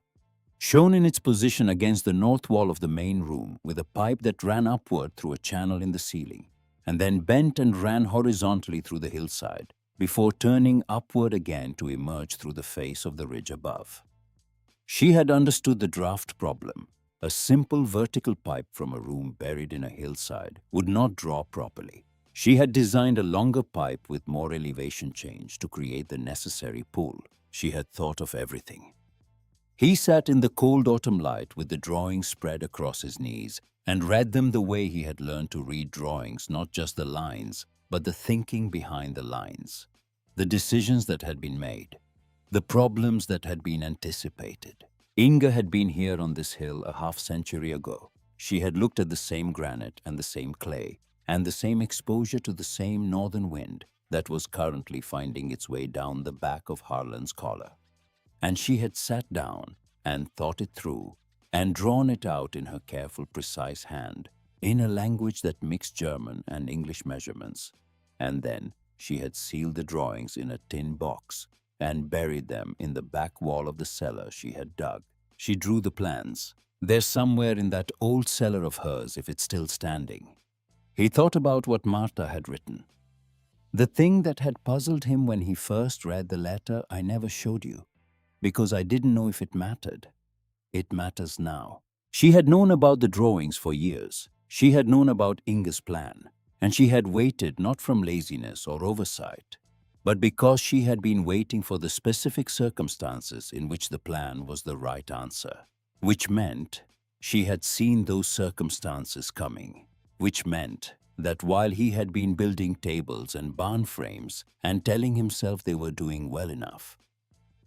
shown in its position against the north wall of the main room with a pipe that ran upward through a channel in the ceiling, and then bent and ran horizontally through the hillside, before turning upward again to emerge through the face of the ridge above. She had understood the draft problem. A simple vertical pipe from a room buried in a hillside would not draw properly. She had designed a longer pipe with more elevation change to create the necessary pull. She had thought of everything. He sat in the cold autumn light with the drawings spread across his knees and read them the way he had learned to read drawings, not just the lines, but the thinking behind the lines, the decisions that had been made, the problems that had been anticipated. Inga had been here on this hill a half-century ago. She had looked at the same granite and the same clay, and the same exposure to the same northern wind that was currently finding its way down the back of Harlan's collar. And she had sat down and thought it through and drawn it out in her careful, precise hand, in a language that mixed German and English measurements. And then she had sealed the drawings in a tin box and buried them in the back wall of the cellar she had dug. She drew the plans. They're somewhere in that old cellar of hers, if it's still standing. He thought about what Marta had written. The thing that had puzzled him when he first read the letter I never showed you, because I didn't know if it mattered. It matters now. She had known about the drawings for years. She had known about Inga's plan, and she had waited not from laziness or oversight, but because she had been waiting for the specific circumstances in which the plan was the right answer, which meant she had seen those circumstances coming, which meant that while he had been building tables and barn frames and telling himself they were doing well enough,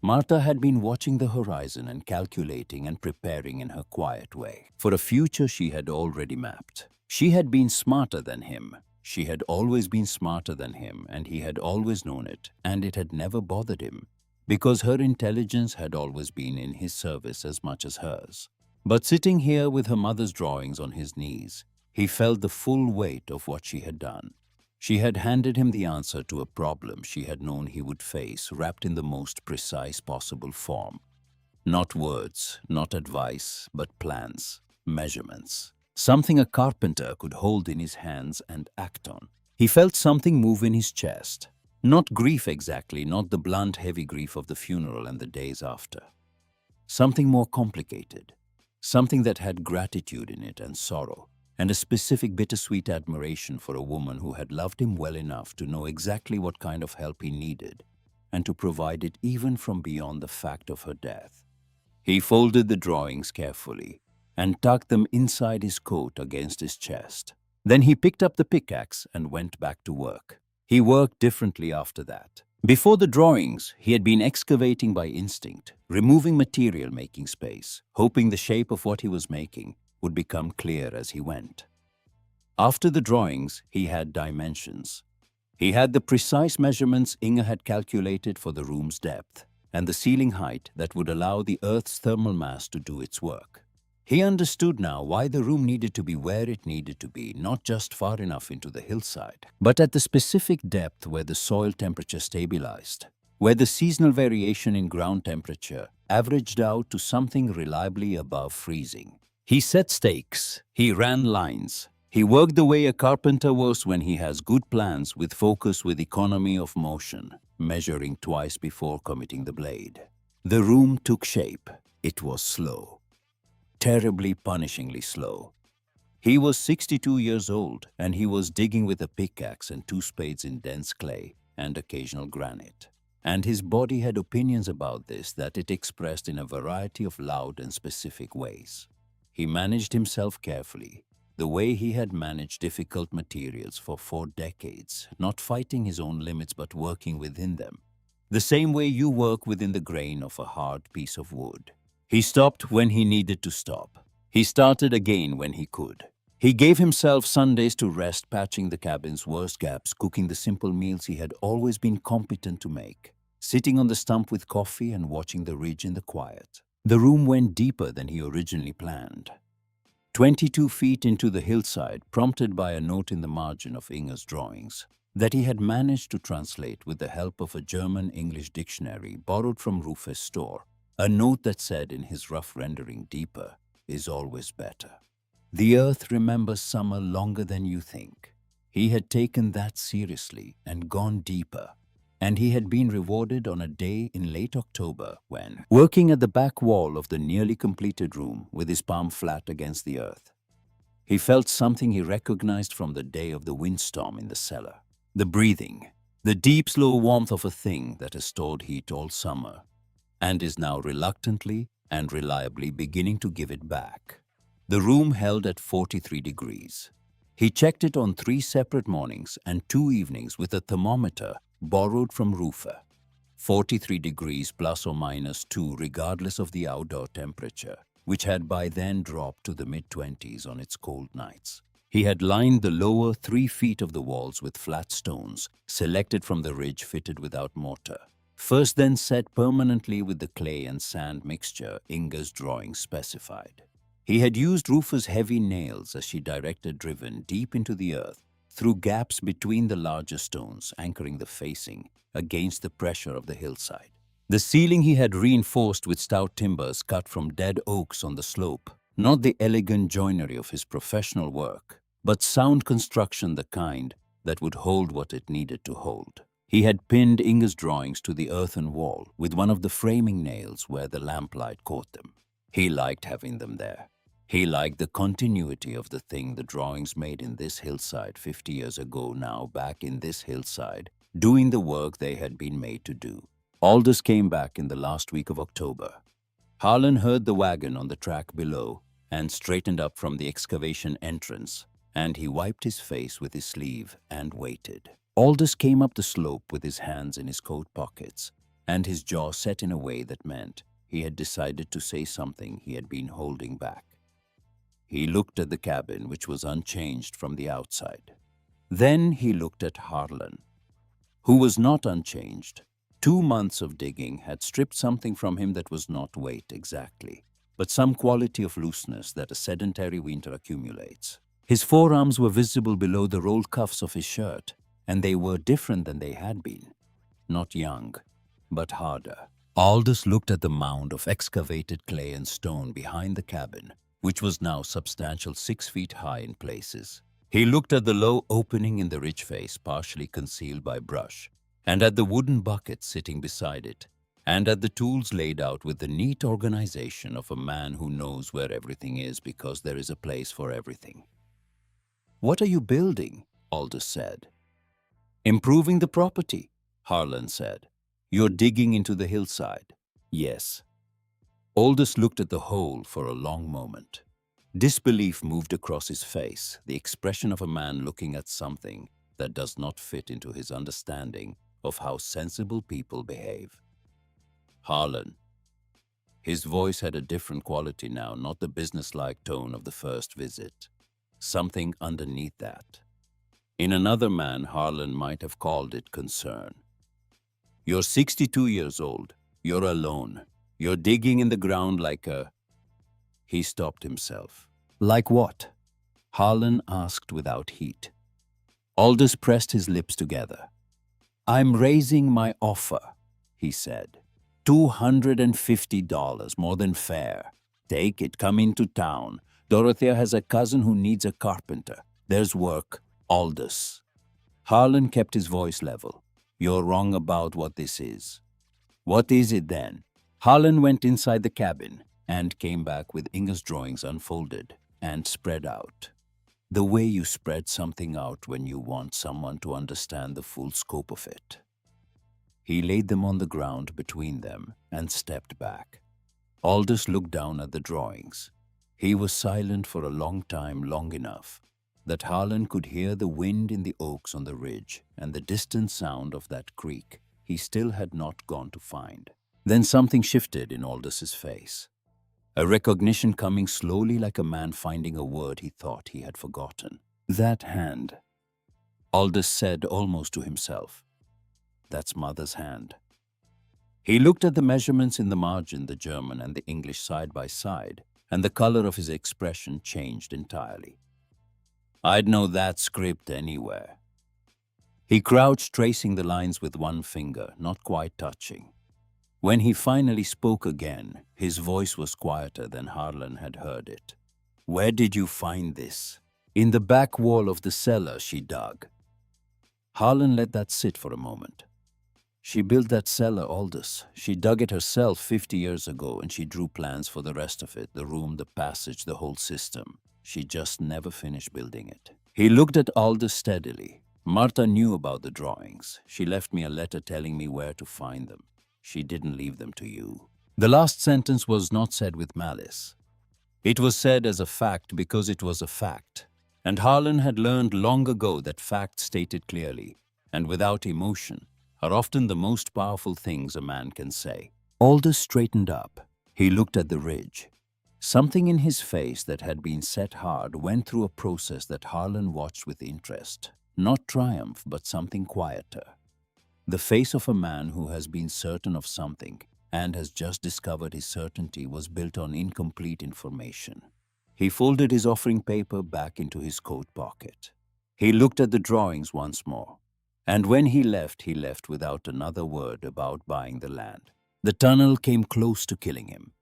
Marta had been watching the horizon and calculating and preparing in her quiet way for a future she had already mapped. She had been smarter than him. She had always been smarter than him, and he had always known it, and it had never bothered him, because her intelligence had always been in his service as much as hers. But sitting here with her mother's drawings on his knees, he felt the full weight of what she had done. She had handed him the answer to a problem she had known he would face, wrapped in the most precise possible form. Not words, not advice, but plans, measurements. Something a carpenter could hold in his hands and act on. He felt something move in his chest. Not grief exactly, not the blunt, heavy grief of the funeral and the days after. Something more complicated. Something that had gratitude in it and sorrow, and a specific bittersweet admiration for a woman who had loved him well enough to know exactly what kind of help he needed, and to provide it even from beyond the fact of her death. He folded the drawings carefully and tucked them inside his coat against his chest. Then he picked up the pickaxe and went back to work. He worked differently after that. Before the drawings, he had been excavating by instinct, removing material, making space, hoping the shape of what he was making would become clear as he went. After the drawings, he had dimensions. He had the precise measurements Inga had calculated for the room's depth and the ceiling height that would allow the Earth's thermal mass to do its work. He understood now why the room needed to be where it needed to be, not just far enough into the hillside, but at the specific depth where the soil temperature stabilized, where the seasonal variation in ground temperature averaged out to something reliably above freezing. He set stakes, he ran lines, he worked the way a carpenter works when he has good plans with focus, with economy of motion, measuring twice before committing the blade. The room took shape. It was slow. Terribly, punishingly slow. He was 62 years old, and he was digging with a pickaxe and 2 spades in dense clay and occasional granite. And his body had opinions about this that it expressed in a variety of loud and specific ways. He managed himself carefully, the way he had managed difficult materials for 4 decades, not fighting his own limits but working within them, the same way you work within the grain of a hard piece of wood. He stopped when he needed to stop. He started again when he could. He gave himself Sundays to rest, patching the cabin's worst gaps, cooking the simple meals he had always been competent to make, sitting on the stump with coffee and watching the ridge in the quiet. The room went deeper than he originally planned. 22 feet into the hillside, prompted by a note in the margin of Inge's drawings that he had managed to translate with the help of a German-English dictionary borrowed from Rufus' store, a note that said in his rough rendering, "Deeper is always better. The earth remembers summer longer than you think." He had taken that seriously and gone deeper, and he had been rewarded on a day in late October when, working at the back wall of the nearly completed room with his palm flat against the earth, he felt something he recognized from the day of the windstorm in the cellar. The breathing, the deep, slow warmth of a thing that has stored heat all summer and is now reluctantly and reliably beginning to give it back. The room held at 43 degrees. He checked it on 3 separate mornings and 2 evenings with a thermometer borrowed from Rufer. 43 degrees plus or minus 2 regardless of the outdoor temperature, which had by then dropped to the mid-20s on its cold nights. He had lined the lower 3 feet of the walls with flat stones, selected from the ridge fitted without mortar. First then set permanently with the clay and sand mixture Inge's drawing specified. He had used Rufus' heavy nails as she directed, driven deep into the earth through gaps between the larger stones anchoring the facing against the pressure of the hillside. The ceiling he had reinforced with stout timbers cut from dead oaks on the slope, not the elegant joinery of his professional work, but sound construction, the kind that would hold what it needed to hold. He had pinned Inge's drawings to the earthen wall with one of the framing nails where the lamplight caught them. He liked having them there. He liked the continuity of the thing the drawings made in this hillside 50 years ago, now back in this hillside, doing the work they had been made to do. Aldous came back in the last week of October. Harlan heard the wagon on the track below and straightened up from the excavation entrance, and he wiped his face with his sleeve and waited. Aldous came up the slope with his hands in his coat pockets and his jaw set in a way that meant he had decided to say something he had been holding back. He looked at the cabin, which was unchanged from the outside. Then he looked at Harlan, who was not unchanged. 2 months of digging had stripped something from him that was not weight exactly, but some quality of looseness that a sedentary winter accumulates. His forearms were visible below the rolled cuffs of his shirt, and they were different than they had been. Not young, but harder. Aldous looked at the mound of excavated clay and stone behind the cabin, which was now substantial 6 feet high in places. He looked at the low opening in the ridge face, partially concealed by brush, and at the wooden bucket sitting beside it, and at the tools laid out with the neat organization of a man who knows where everything is because there is a place for everything. "What are you building?" Aldous said. "Improving the property," Harlan said. "You're digging into the hillside." "Yes." Aldous looked at the hole for a long moment. Disbelief moved across his face, the expression of a man looking at something that does not fit into his understanding of how sensible people behave. "Harlan." His voice had a different quality now, not the businesslike tone of the first visit. Something underneath that. In another man, Harlan might have called it concern. "You're 62 years old. You're alone. You're digging in the ground like a..." He stopped himself. "Like what?" Harlan asked without heat. Aldous pressed his lips together. "I'm raising my offer," he said. $250, more than fair. Take it, come into town. Dorothea has a cousin who needs a carpenter. There's work, Aldous." Harlan kept his voice level. "You're wrong about what this is." "What is it then?" Harlan went inside the cabin and came back with Inge's drawings unfolded and spread out. The way you spread something out when you want someone to understand the full scope of it. He laid them on the ground between them and stepped back. Aldous looked down at the drawings. He was silent for a long time, long enough that Harlan could hear the wind in the oaks on the ridge and the distant sound of that creek he still had not gone to find. Then something shifted in Aldous' face. A recognition coming slowly like a man finding a word he thought he had forgotten. "That hand," Aldous said almost to himself. "That's Mother's hand." He looked at the measurements in the margin, the German and the English side by side, and the color of his expression changed entirely. "I'd know that script anywhere." He crouched, tracing the lines with one finger, not quite touching. When he finally spoke again, his voice was quieter than Harlan had heard it. "Where did you find this?" "In the back wall of the cellar she dug." Harlan let that sit for a moment. "She built that cellar, Aldous. She dug it herself 50 years ago, and she drew plans for the rest of it, the room, the passage, the whole system. She just never finished building it." He looked at Aldous steadily. "Martha knew about the drawings. She left me a letter telling me where to find them. She didn't leave them to you." The last sentence was not said with malice. It was said as a fact because it was a fact. And Harlan had learned long ago that facts stated clearly, and without emotion, are often the most powerful things a man can say. Aldous straightened up. He looked at the ridge. Something in his face that had been set hard went through a process that Harlan watched with interest. Not triumph, but something quieter. The face of a man who has been certain of something and has just discovered his certainty was built on incomplete information. He folded his offering paper back into his coat pocket. He looked at the drawings once more. And when he left without another word about buying the land. The tunnel came close to killing him.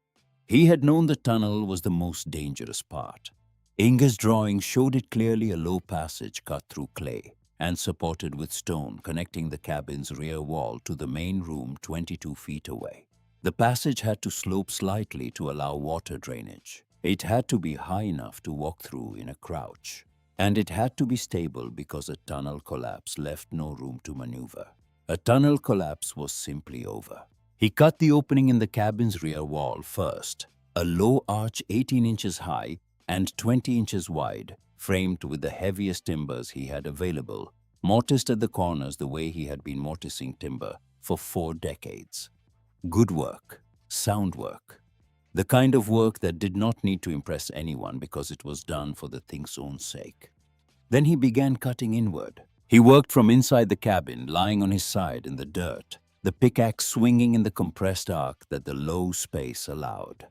He had known the tunnel was the most dangerous part. Inga's drawing showed it clearly, a low passage cut through clay and supported with stone, connecting the cabin's rear wall to the main room 22 feet away. The passage had to slope slightly to allow water drainage. It had to be high enough to walk through in a crouch. And it had to be stable because a tunnel collapse left no room to maneuver. A tunnel collapse was simply over. He cut the opening in the cabin's rear wall first, a low arch 18 inches high and 20 inches wide, framed with the heaviest timbers he had available, mortised at the corners the way he had been mortising timber for 4 decades. Good work, sound work. The kind of work that did not need to impress anyone because it was done for the thing's own sake. Then he began cutting inward. He worked from inside the cabin, lying on his side in the dirt, the pickaxe swinging in the compressed arc that the low space allowed.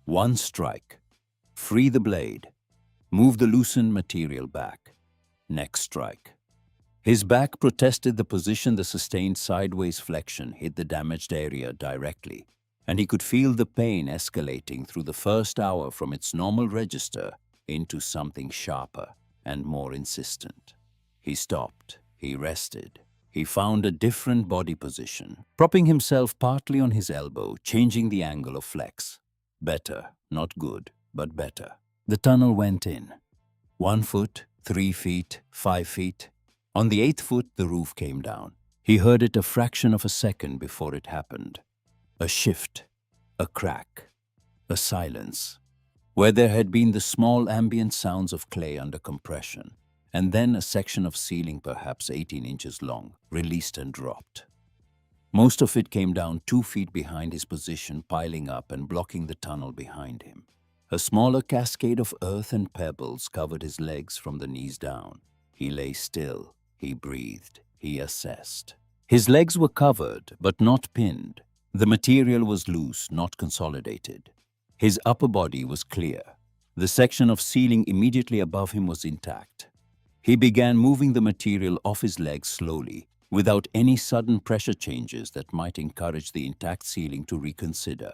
One strike. Free the blade. Move the loosened material back. Next strike. His back protested the position. The sustained sideways flexion hit the damaged area directly, and he could feel the pain escalating through the first hour from its normal register into something sharper and more insistent. He stopped. He rested. He found a different body position, propping himself partly on his elbow, changing the angle of flex. Better, not good, but better. The tunnel went in. 1 foot, 3 feet, 5 feet. On the 8th foot, the roof came down. He heard it a fraction of a second before it happened. A shift, a crack, a silence, where there had been the small ambient sounds of clay under compression, and then a section of ceiling perhaps 18 inches long, released and dropped. Most of it came down 2 feet behind his position, piling up and blocking the tunnel behind him. A smaller cascade of earth and pebbles covered his legs from the knees down. He lay still, he breathed, he assessed. His legs were covered, but not pinned. The material was loose, not consolidated. His upper body was clear. The section of ceiling immediately above him was intact. He began moving the material off his legs slowly, without any sudden pressure changes that might encourage the intact ceiling to reconsider.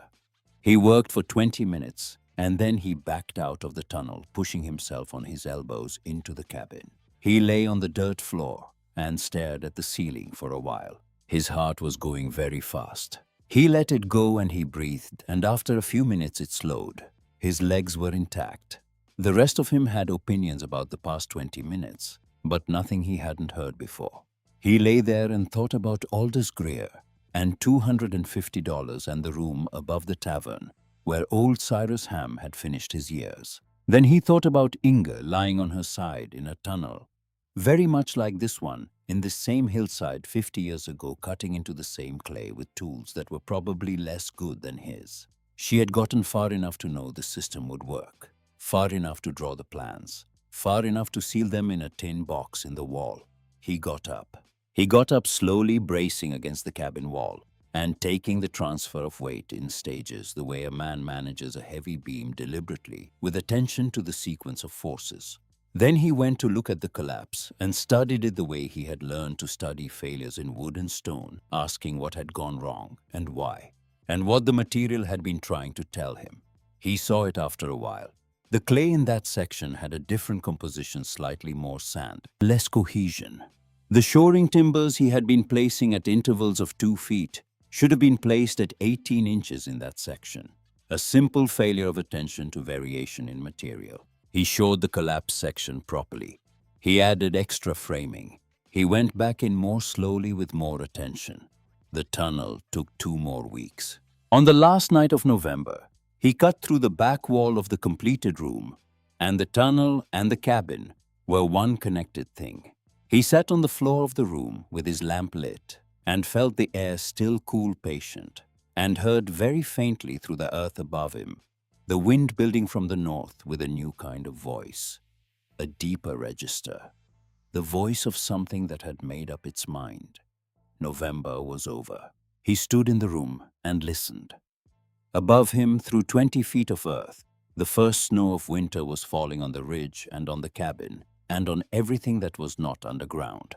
He worked for 20 minutes, and then he backed out of the tunnel, pushing himself on his elbows into the cabin. He lay on the dirt floor and stared at the ceiling for a while. His heart was going very fast. He let it go and he breathed, and after a few minutes it slowed. His legs were intact. The rest of him had opinions about the past 20 minutes, but nothing he hadn't heard before. He lay there and thought about Aldous Greer and $250 and the room above the tavern where old Cyrus Ham had finished his years. Then he thought about Inga lying on her side in a tunnel, very much like this one, in this same hillside 50 years ago, cutting into the same clay with tools that were probably less good than his. She had gotten far enough to know the system would work, far enough to draw the plans, far enough to seal them in a tin box in the wall. He got up. He got up slowly, bracing against the cabin wall, and taking the transfer of weight in stages the way a man manages a heavy beam deliberately with attention to the sequence of forces. Then he went to look at the collapse and studied it the way he had learned to study failures in wood and stone, asking what had gone wrong and why, and what the material had been trying to tell him. He saw it after a while. The clay in that section had a different composition, slightly more sand, less cohesion. The shoring timbers he had been placing at intervals of 2 feet should have been placed at 18 inches in that section. A simple failure of attention to variation in material. He showed the collapsed section properly. He added extra framing. He went back in more slowly with more attention. The tunnel took 2 more weeks. On the last night of November, he cut through the back wall of the completed room, and the tunnel and the cabin were one connected thing. He sat on the floor of the room with his lamp lit and felt the air still cool, patient, and heard very faintly through the earth above him the wind building from the north with a new kind of voice, a deeper register, the voice of something that had made up its mind. November was over. He stood in the room and listened. Above him, through 20 feet of earth, the first snow of winter was falling on the ridge and on the cabin and on everything that was not underground.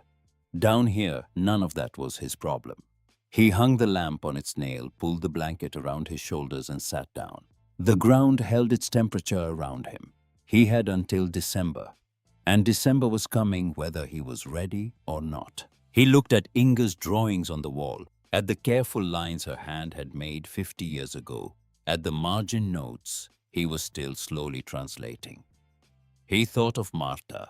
Down here, none of that was his problem. He hung the lamp on its nail, pulled the blanket around his shoulders and sat down. The ground held its temperature around him. He had until December, and December was coming whether he was ready or not. He looked at Inga's drawings on the wall, at the careful lines her hand had made 50 years ago, at the margin notes he was still slowly translating. He thought of Marta.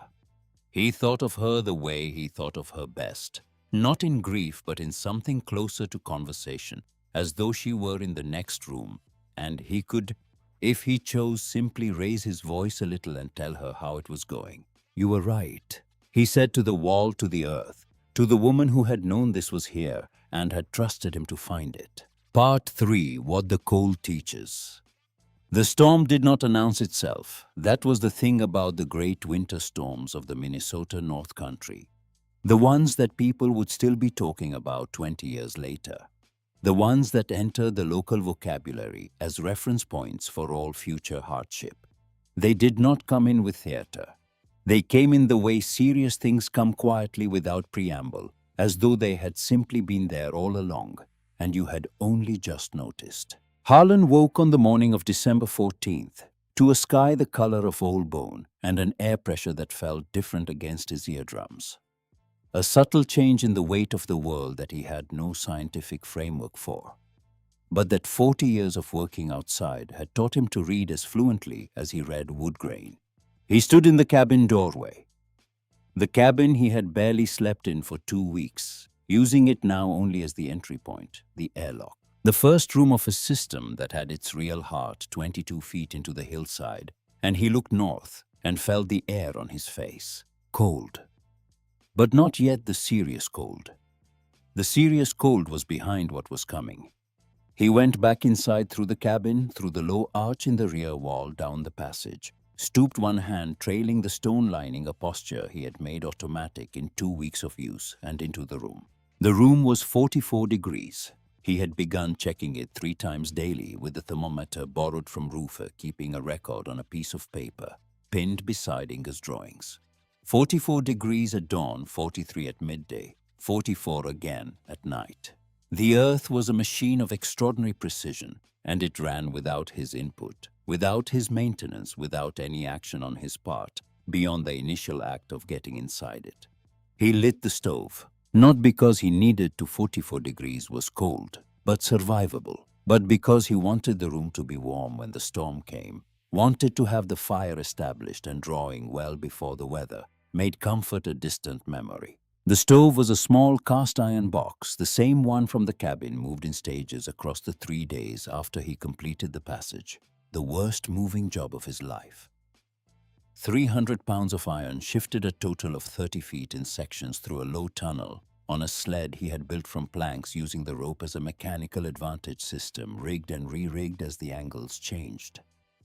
He thought of her the way he thought of her best, not in grief but in something closer to conversation, as though she were in the next room, and he could, if he chose, simply raise his voice a little and tell her how it was going. "You were right," he said to the wall, to the earth, to the woman who had known this was here and had trusted him to find it. Part 3. What the Cold Teaches. The storm did not announce itself. That was the thing about the great winter storms of the Minnesota North Country. The ones that people would still be talking about 20 years later. The ones that enter the local vocabulary as reference points for all future hardship. They did not come in with theater. They came in the way serious things come quietly without preamble, as though they had simply been there all along, and you had only just noticed. Harlan woke on the morning of December 14th to a sky the color of old bone and an air pressure that felt different against his eardrums. A subtle change in the weight of the world that he had no scientific framework for, but that 40 years of working outside had taught him to read as fluently as he read wood grain. He stood in the cabin doorway. The cabin he had barely slept in for 2 weeks, using it now only as the entry point, the airlock. The first room of a system that had its real heart 22 feet into the hillside, and he looked north and felt the air on his face. Cold. But not yet the serious cold. The serious cold was behind what was coming. He went back inside through the cabin, through the low arch in the rear wall, down the passage, stooped, one hand trailing the stone lining, a posture he had made automatic in 2 weeks of use, and into the room. The room was 44 degrees. He had begun checking it 3 times daily with the thermometer borrowed from Roofer, keeping a record on a piece of paper pinned beside Inga's drawings. 44 degrees at dawn, 43 at midday, 44 again at night. The earth was a machine of extraordinary precision, and it ran without his input, without his maintenance, without any action on his part, beyond the initial act of getting inside it. He lit the stove, not because he needed to. 44 degrees was cold, but survivable, but because he wanted the room to be warm when the storm came, wanted to have the fire established and drawing well before the weather made comfort a distant memory. The stove was a small cast-iron box, the same one from the cabin, moved in stages across the 3 days after he completed the passage, the worst moving job of his life. 300 pounds of iron shifted a total of 30 feet in sections through a low tunnel on a sled he had built from planks, using the rope as a mechanical advantage system, rigged and re-rigged as the angles changed.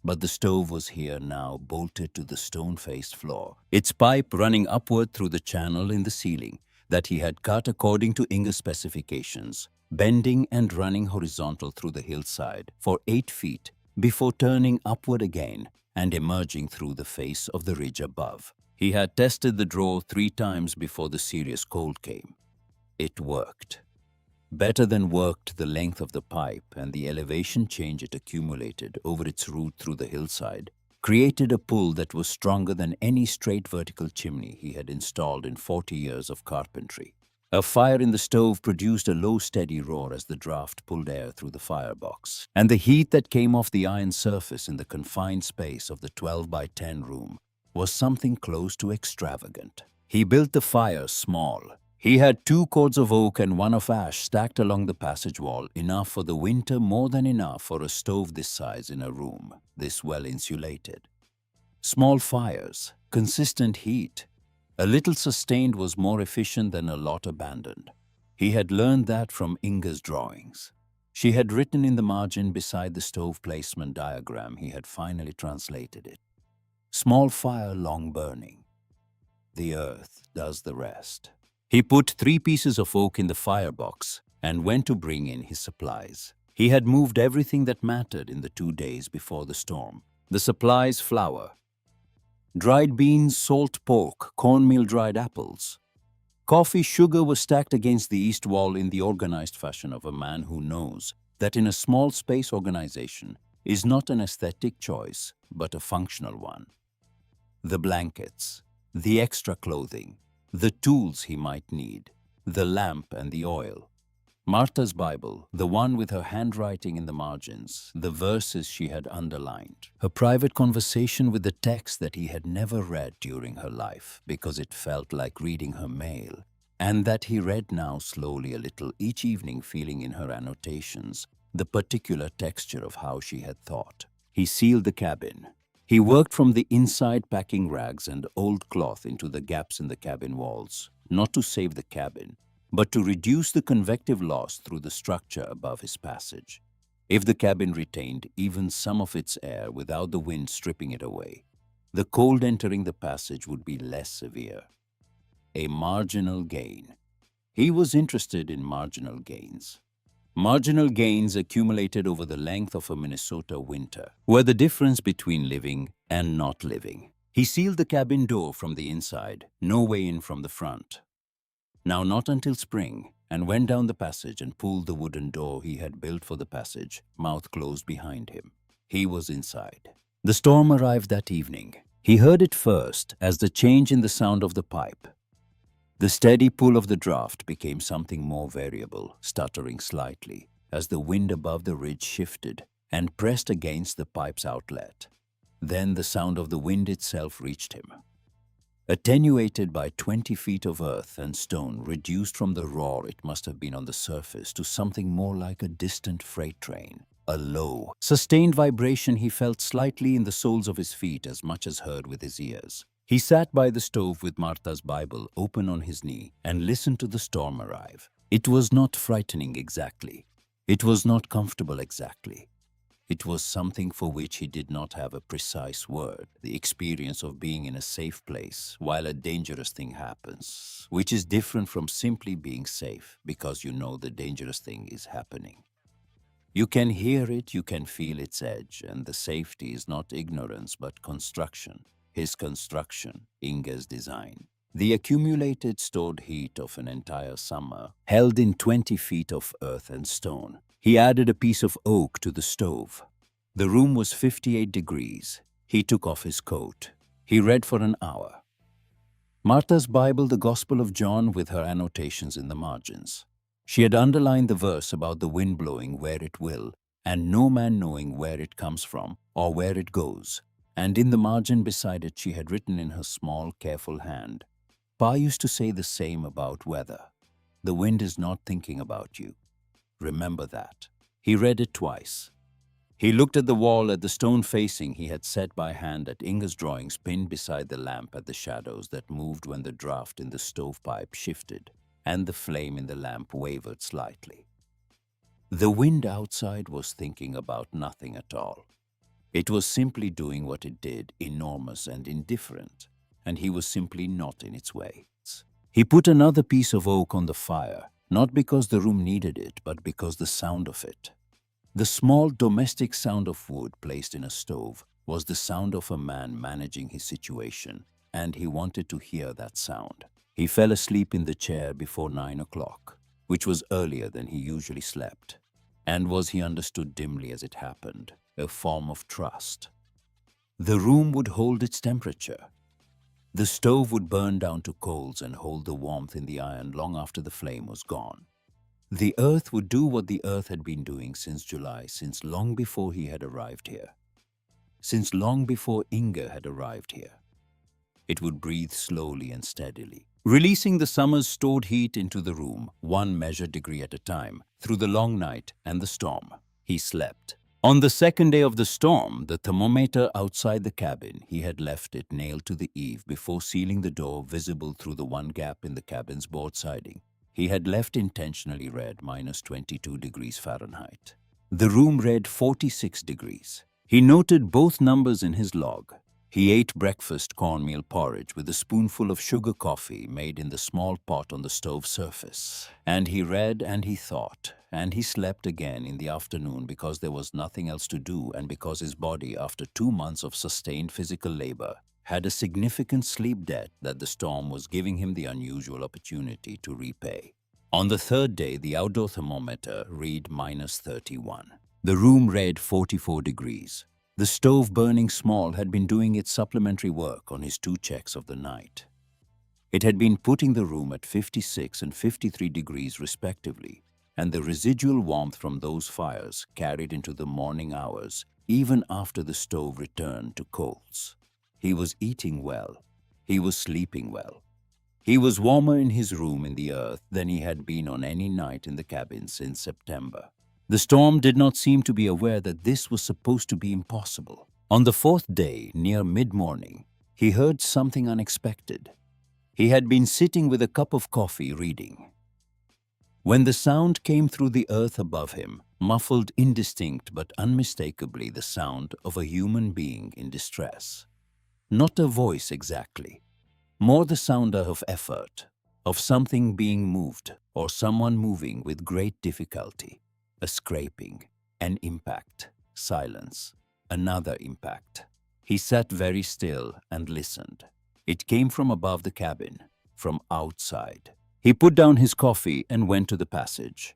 But the stove was here now, bolted to the stone-faced floor, its pipe running upward through the channel in the ceiling that he had cut according to Inga's specifications. bending and running horizontal through the hillside for 8 feet before turning upward again and emerging through the face of the ridge above. He had tested the draw 3 times before the serious cold came. It worked. Better than worked the length of the pipe, and the elevation change it accumulated over its route through the hillside created a pull that was stronger than any straight vertical chimney he had installed in 40 years of carpentry. A fire in the stove produced a low, steady roar as the draft pulled air through the firebox, and the heat that came off the iron surface in the confined space of the 12 by 10 room was something close to extravagant. He built the fire small. He had 2 cords of oak and 1 of ash stacked along the passage wall, enough for the winter, more than enough for a stove this size in a room this well insulated. Small fires, consistent heat. A little sustained was more efficient than a lot abandoned. He had learned that from Inga's drawings. She had written in the margin beside the stove placement diagram. He had finally translated it. Small fire, long burning. The earth does the rest. He put 3 pieces of oak in the firebox and went to bring in his supplies. He had moved everything that mattered in the 2 days before the storm. The supplies: flour, dried beans, salt pork, cornmeal, dried apples. Coffee, sugar was stacked against the east wall in the organized fashion of a man who knows that in a small space organization is not an aesthetic choice, but a functional one. The blankets, the extra clothing, the tools he might need, the lamp and the oil. Martha's Bible, the one with her handwriting in the margins, the verses she had underlined. Her private conversation with the text that he had never read during her life because it felt like reading her mail, and that he read now slowly a little each evening, feeling in her annotations the particular texture of how she had thought. He sealed the cabin. He worked from the inside, packing rags and old cloth into the gaps in the cabin walls, not to save the cabin, but to reduce the convective loss through the structure above his passage. If the cabin retained even some of its air without the wind stripping it away, the cold entering the passage would be less severe. A marginal gain. He was interested in marginal gains. Marginal gains accumulated over the length of a Minnesota winter were the difference between living and not living. He sealed the cabin door from the inside, no way in from the front. Now not until spring, and went down the passage and pulled the wooden door he had built for the passage, mouth closed behind him. He was inside. The storm arrived that evening. He heard it first as the change in the sound of the pipe. The steady pull of the draft became something more variable, stuttering slightly as the wind above the ridge shifted and pressed against the pipe's outlet. Then the sound of the wind itself reached him. Attenuated by 20 feet of earth and stone, reduced from the roar it must have been on the surface to something more like a distant freight train. A low, sustained vibration he felt slightly in the soles of his feet as much as heard with his ears. He sat by the stove with Martha's Bible open on his knee and listened to the storm arrive. It was not frightening exactly. It was not comfortable exactly. It was something for which he did not have a precise word, the experience of being in a safe place while a dangerous thing happens, which is different from simply being safe because you know the dangerous thing is happening. You can hear it, you can feel its edge, and the safety is not ignorance but construction. His construction, Inga's design. The accumulated stored heat of an entire summer, held in 20 feet of earth and stone. He added a piece of oak to the stove. The room was 58 degrees. He took off his coat. He read for an hour. Martha's Bible, the Gospel of John, with her annotations in the margins. She had underlined the verse about the wind blowing where it will, and no man knowing where it comes from or where it goes. And in the margin beside it she had written in her small, careful hand, "Pa used to say the same about weather. The wind is not thinking about you. Remember that." He read it twice. He looked at the wall, at the stone facing he had set by hand, at Inga's drawings pinned beside the lamp, at the shadows that moved when the draft in the stovepipe shifted and the flame in the lamp wavered slightly. The wind outside was thinking about nothing at all. It was simply doing what it did, enormous and indifferent, and he was simply not in its way. He put another piece of oak on the fire, not because the room needed it, but because the sound of it. The small domestic sound of wood placed in a stove was the sound of a man managing his situation, and he wanted to hear that sound. He fell asleep in the chair before 9 o'clock, which was earlier than he usually slept, and was, he understood dimly as it happened, a form of trust. The room would hold its temperature. The stove would burn down to coals and hold the warmth in the iron long after the flame was gone. The earth would do what the earth had been doing since July, since long before he had arrived here. Since long before Inga had arrived here. It would breathe slowly and steadily, releasing the summer's stored heat into the room, 1 measured degree at a time, through the long night and the storm. He slept. On the second day of the storm, the thermometer outside the cabin, he had left it nailed to the eave before sealing the door visible through the one gap in the cabin's board siding. He had left intentionally read -22 degrees Fahrenheit. The room read 46 degrees. He noted both numbers in his log. He ate breakfast cornmeal porridge with a spoonful of sugar coffee made in the small pot on the stove surface. And he read and he thought, and he slept again in the afternoon because there was nothing else to do and because his body, after 2 months of sustained physical labor, had a significant sleep debt that the storm was giving him the unusual opportunity to repay. On the third day, the outdoor thermometer read -31. The room read 44 degrees. The stove, burning small, had been doing its supplementary work on his 2 checks of the night. It had been putting the room at 56 and 53 degrees respectively, and the residual warmth from those fires carried into the morning hours, even after the stove returned to coals. He was eating well. He was sleeping well. He was warmer in his room in the earth than he had been on any night in the cabin since September. The storm did not seem to be aware that this was supposed to be impossible. On the 4th day, near mid-morning, he heard something unexpected. He had been sitting with a cup of coffee reading, when the sound came through the earth above him, muffled, indistinct but unmistakably the sound of a human being in distress. Not a voice exactly, more the sound of effort, of something being moved or someone moving with great difficulty. A scraping, an impact, silence, another impact. He sat very still and listened. It came from above the cabin, from outside. He put down his coffee and went to the passage.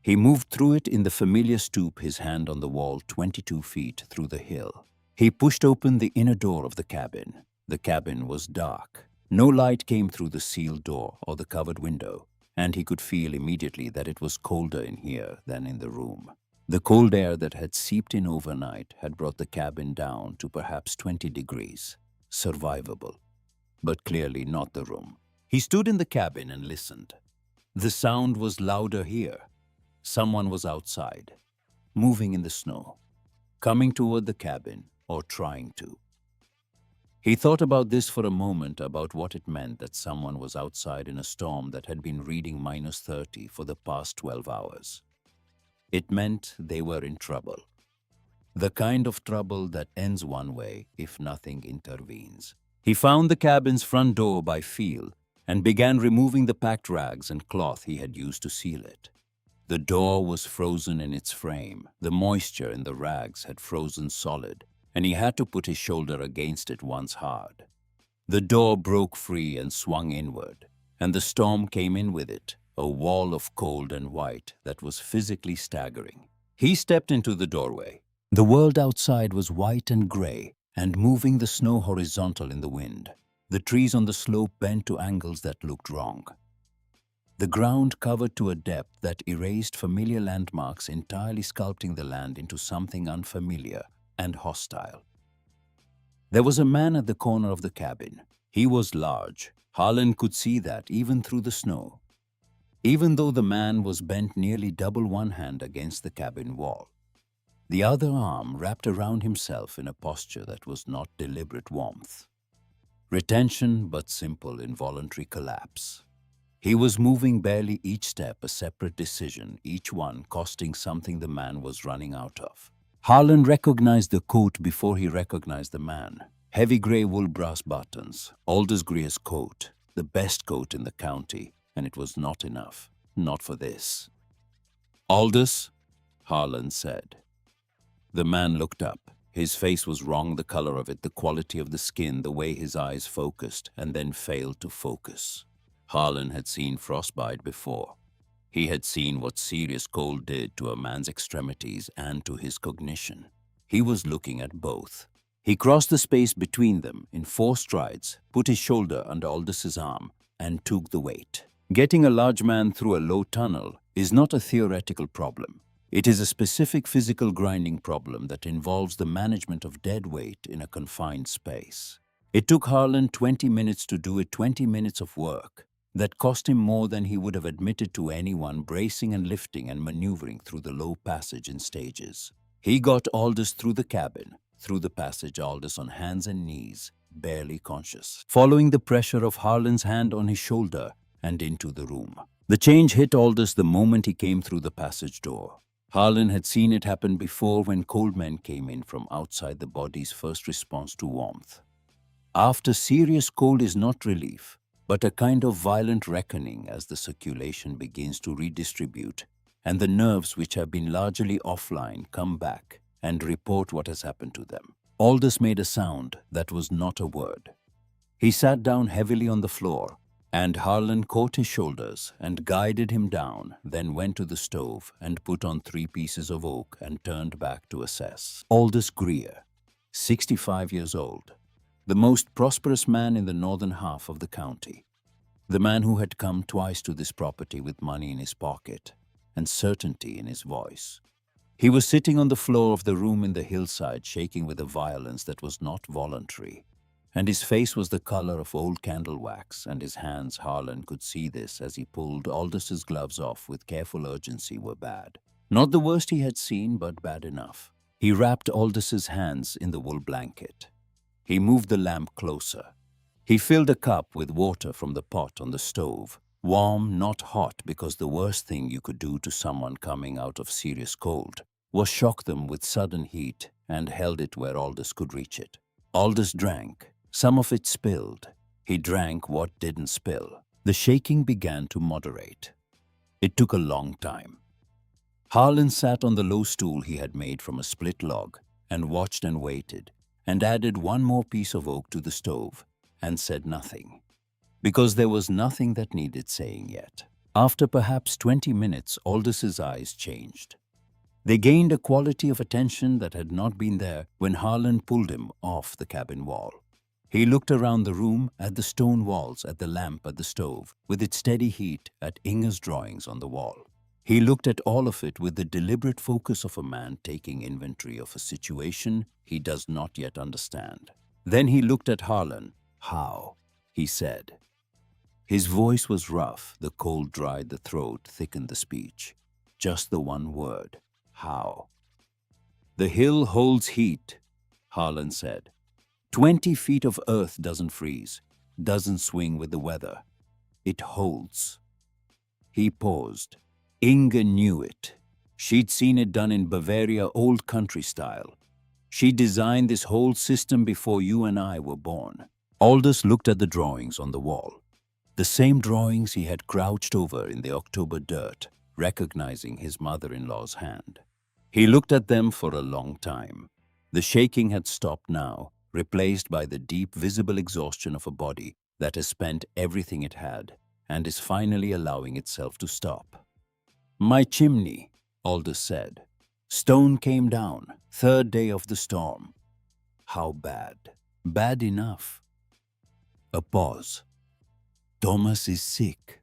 He moved through it in the familiar stoop, his hand on the wall 22 feet through the hill. He pushed open the inner door of the cabin. The cabin was dark. No light came through the sealed door or the covered window, and he could feel immediately that it was colder in here than in the room. The cold air that had seeped in overnight had brought the cabin down to perhaps 20 degrees. Survivable, but clearly not the room. He stood in the cabin and listened. The sound was louder here. Someone was outside, moving in the snow, coming toward the cabin, or trying to. He thought about this for a moment, about what it meant that someone was outside in a storm that had been reading -30 for the past 12 hours. It meant they were in trouble. The kind of trouble that ends one way if nothing intervenes. He found the cabin's front door by feel and began removing the packed rags and cloth he had used to seal it. The door was frozen in its frame. The moisture in the rags had frozen solid, and he had to put his shoulder against it once hard. The door broke free and swung inward, and the storm came in with it, a wall of cold and white that was physically staggering. He stepped into the doorway. The world outside was white and gray and moving the snow horizontal in the wind. The trees on the slope bent to angles that looked wrong. The ground covered to a depth that erased familiar landmarks, entirely sculpting the land into something unfamiliar and hostile. There was a man at the corner of the cabin. He was large. Harlan could see that even through the snow, even though the man was bent nearly double, one hand against the cabin wall, the other arm wrapped around himself in a posture that was not deliberate warmth. Retention, but simple, involuntary collapse. He was moving barely, each step a separate decision, each one costing something the man was running out of. Harlan recognized the coat before he recognized the man. Heavy gray wool brass buttons, Aldous Greer's coat, the best coat in the county, and it was not enough. not for this. Aldous, Harlan said. The man looked up. His face was wrong, the color of it, the quality of the skin, the way his eyes focused and then failed to focus. Harlan had seen frostbite before. He had seen what serious cold did to a man's extremities and to his cognition. He was looking at both. He crossed the space between them in 4 strides, put his shoulder under Aldous's arm, and took the weight. Getting a large man through a low tunnel is not a theoretical problem. It is a specific physical grinding problem that involves the management of dead weight in a confined space. It took Harlan 20 minutes to do it, 20 minutes of work that cost him more than he would have admitted to anyone, bracing and lifting and maneuvering through the low passage in stages. He got Aldous through the cabin, through the passage, Aldous on hands and knees, barely conscious, following the pressure of Harlan's hand on his shoulder, and into the room. The change hit Aldous the moment he came through the passage door. Harlan had seen it happen before when cold men came in from outside, the body's first response to warmth. After serious cold is not relief, but a kind of violent reckoning as the circulation begins to redistribute and the nerves which have been largely offline come back and report what has happened to them. Aldous made a sound that was not a word. He sat down heavily on the floor, and Harlan caught his shoulders and guided him down, then went to the stove and put on 3 pieces of oak and turned back to assess. Aldous Greer, 65 years old, the most prosperous man in the northern half of the county, the man who had come twice to this property with money in his pocket and certainty in his voice. He was sitting on the floor of the room in the Hillside, shaking with a violence that was not voluntary, and his face was the color of old candle wax, and his hands, Harlan could see this as he pulled Aldous's gloves off with careful urgency, were bad. Not the worst he had seen, but bad enough. He wrapped Aldous's hands in the wool blanket. He moved the lamp closer. He filled a cup with water from the pot on the stove, warm, not hot, because the worst thing you could do to someone coming out of serious cold was shock them with sudden heat, and held it where Aldous could reach it. Aldous drank. Some of it spilled. He drank what didn't spill. The shaking began to moderate. It took a long time. Harlan sat on the low stool he had made from a split log and watched and waited, and added 1 more piece of oak to the stove and said nothing, because there was nothing that needed saying yet. After perhaps 20 minutes, Aldous's eyes changed. They gained a quality of attention that had not been there when Harlan pulled him off the cabin wall. He looked around the room, at the stone walls, at the lamp at the stove, with its steady heat, at Inga's drawings on the wall. He looked at all of it with the deliberate focus of a man taking inventory of a situation he does not yet understand. Then he looked at Harlan. "How?" he said. His voice was rough. The cold dried the throat, thickened the speech. Just the one word. How? "The hill holds heat," Harlan said. 20 feet of earth doesn't freeze, doesn't swing with the weather. It holds. He paused. Inga knew it. She'd seen it done in Bavaria, old country style. She designed this whole system before you and I were born. Aldous looked at the drawings on the wall. The same drawings he had crouched over in the October dirt, recognizing his mother-in-law's hand. He looked at them for a long time. The shaking had stopped now, replaced by the deep, visible exhaustion of a body that has spent everything it had and is finally allowing itself to stop. "My chimney," Aldous said. "Stone came down, 3rd day of the storm." "How bad?" "Bad enough." A pause. "Thomas is sick.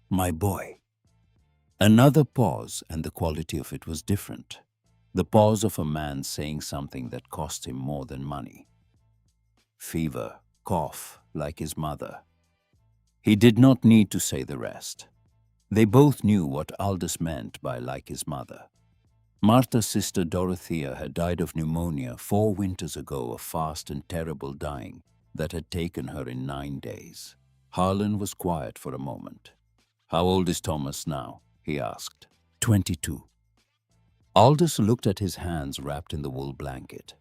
My boy." Another pause, and the quality of it was different. The pause of a man saying something that cost him more than money. Fever, cough, like his mother. He did not need to say the rest. They both knew what Aldous meant by like his mother. Martha's sister Dorothea had died of pneumonia 4 winters ago, a fast and terrible dying that had taken her in 9 days. Harlan was quiet for a moment. "How old is Thomas now?" he asked. 22. Aldous looked at his hands wrapped in the wool blanket.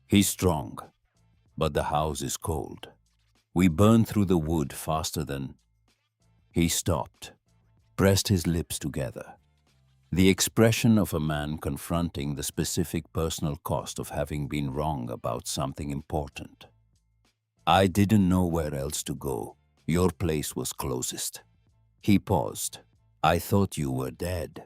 "He's strong, but the house is cold. We burn through the wood faster than—" He stopped. pressed his lips together. The expression of a man confronting the specific personal cost of having been wrong about something important. I didn't know where else to go. Your place was closest. He paused. I thought you were dead.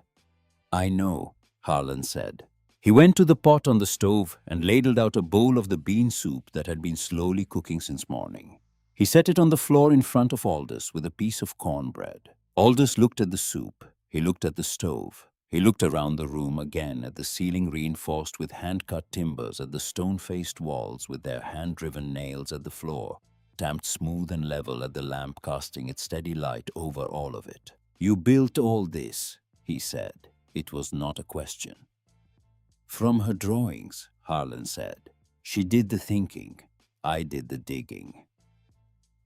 I know, Harlan said. He went to the pot on the stove and ladled out a bowl of the bean soup that had been slowly cooking since morning. He set it on the floor in front of Aldous with a piece of cornbread. Aldous looked at the soup. He looked at the stove. He looked around the room again at the ceiling reinforced with hand-cut timbers, at the stone-faced walls with their hand-driven nails, at the floor, stamped smooth and level, at the lamp casting its steady light over all of it. You built all this, he said. It was not a question. From her drawings, Harlan said. She did the thinking. I did the digging.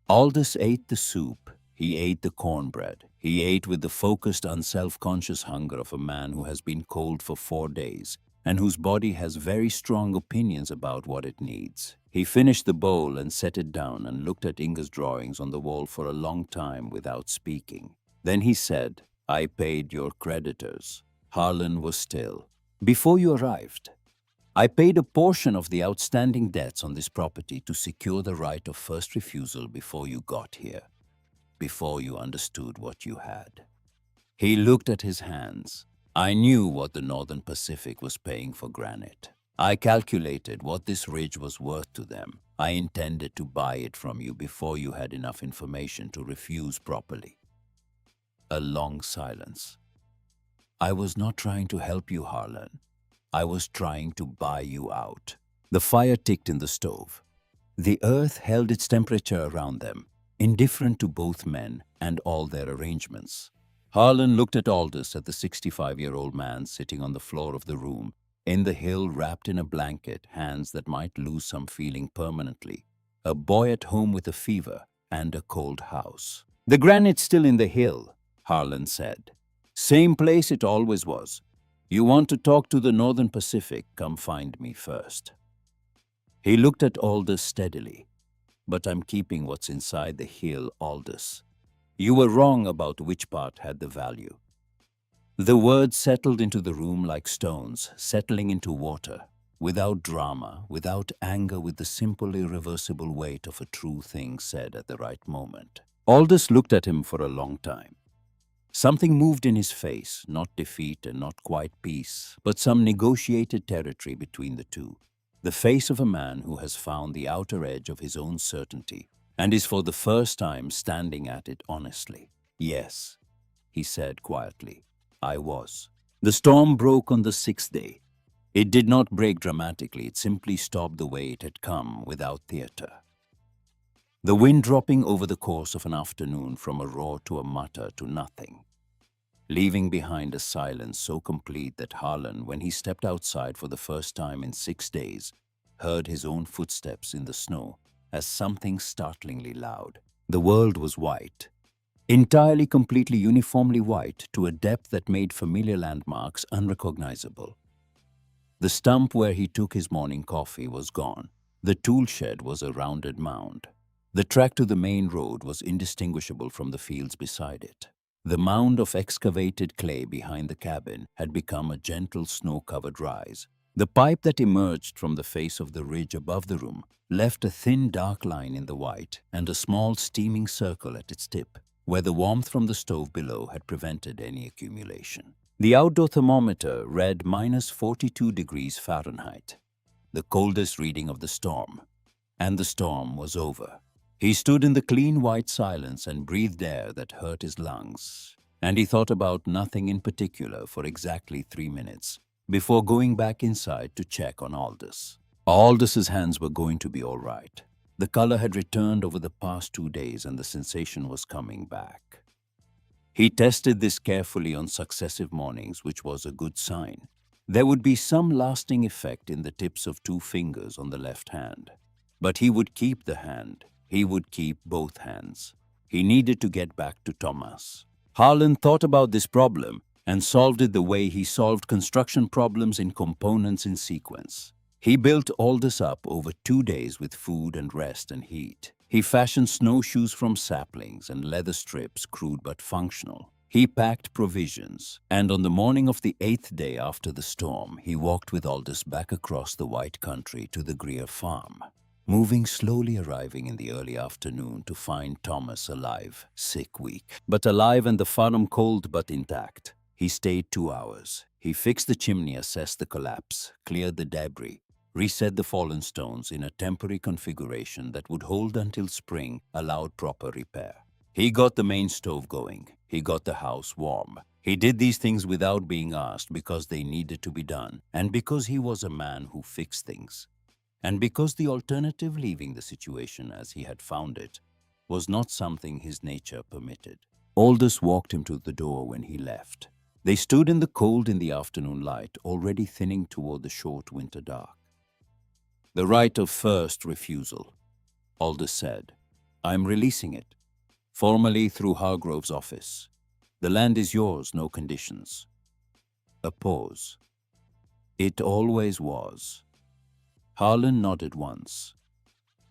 Aldous ate the soup. He ate the cornbread. He ate with the focused, unself-conscious hunger of a man who has been cold for 4 days and whose body has very strong opinions about what it needs. He finished the bowl and set it down and looked at Inga's drawings on the wall for a long time without speaking. Then he said, I paid your creditors. Harlan was still. Before you arrived, I paid a portion of the outstanding debts on this property to secure the right of first refusal before you got here, before you understood what you had. He looked at his hands. I knew what the Northern Pacific was paying for granite. I calculated what this ridge was worth to them. I intended to buy it from you before you had enough information to refuse properly. A long silence. I was not trying to help you, Harlan. I was trying to buy you out. The fire ticked in the stove. The earth held its temperature around them, indifferent to both men and all their arrangements. Harlan looked at Aldous, at the 65-year-old man sitting on the floor of the room, in the hill wrapped in a blanket, hands that might lose some feeling permanently, a boy at home with a fever and a cold house. The granite's still in the hill, Harlan said. Same place it always was. You want to talk to the Northern Pacific, come find me first. He looked at Aldous steadily. But I'm keeping what's inside the hill, Aldous. You were wrong about which part had the value. The words settled into the room like stones, settling into water, without drama, without anger, with the simple, irreversible weight of a true thing said at the right moment. Aldous looked at him for a long time. Something moved in his face, not defeat and not quite peace, but some negotiated territory between the two. The face of a man who has found the outer edge of his own certainty and is for the first time standing at it honestly. Yes, he said quietly, I was. The storm broke on the 6th day. It did not break dramatically, it simply stopped the way it had come, without theater. The wind dropping over the course of an afternoon from a roar to a mutter to nothing, leaving behind a silence so complete that Harlan, when he stepped outside for the first time in 6 days, heard his own footsteps in the snow as something startlingly loud. The world was white, entirely, completely, uniformly white, to a depth that made familiar landmarks unrecognizable. The stump where he took his morning coffee was gone. The tool shed was a rounded mound. The track to the main road was indistinguishable from the fields beside it. The mound of excavated clay behind the cabin had become a gentle snow-covered rise. The pipe that emerged from the face of the ridge above the room left a thin dark line in the white and a small steaming circle at its tip, where the warmth from the stove below had prevented any accumulation. The outdoor thermometer read -42 degrees Fahrenheit, the coldest reading of the storm, and the storm was over. He stood in the clean white silence and breathed air that hurt his lungs, and he thought about nothing in particular for exactly 3 minutes before going back inside to check on Aldous. Aldous's hands were going to be all right. The color had returned over the past 2 days and the sensation was coming back. He tested this carefully on successive mornings, which was a good sign. There would be some lasting effect in the tips of 2 fingers on the left hand. But he would keep the hand. He would keep both hands. He needed to get back to Thomas. Harlan thought about this problem and solved it the way he solved construction problems, in components in sequence. He built Aldous up over 2 days with food and rest and heat. He fashioned snowshoes from saplings and leather strips, crude but functional. He packed provisions, and on the morning of the 8th day after the storm, he walked with Aldous back across the white country to the Greer farm, moving slowly, arriving in the early afternoon to find Thomas alive, sick, weak, but alive, and the farm cold but intact. He stayed 2 hours. He fixed the chimney, assessed the collapse, cleared the debris, reset the fallen stones in a temporary configuration that would hold until spring allowed proper repair. He got the main stove going. He got the house warm. He did these things without being asked because they needed to be done, and because he was a man who fixed things. And because the alternative, leaving the situation as he had found it, was not something his nature permitted. Aldous walked him to the door when he left. They stood in the cold in the afternoon light, already thinning toward the short winter dark. "The right of first refusal," Aldous said. "I'm releasing it. Formally through Hargrove's office. The land is yours, no conditions." A pause. "It always was." Harlan nodded once.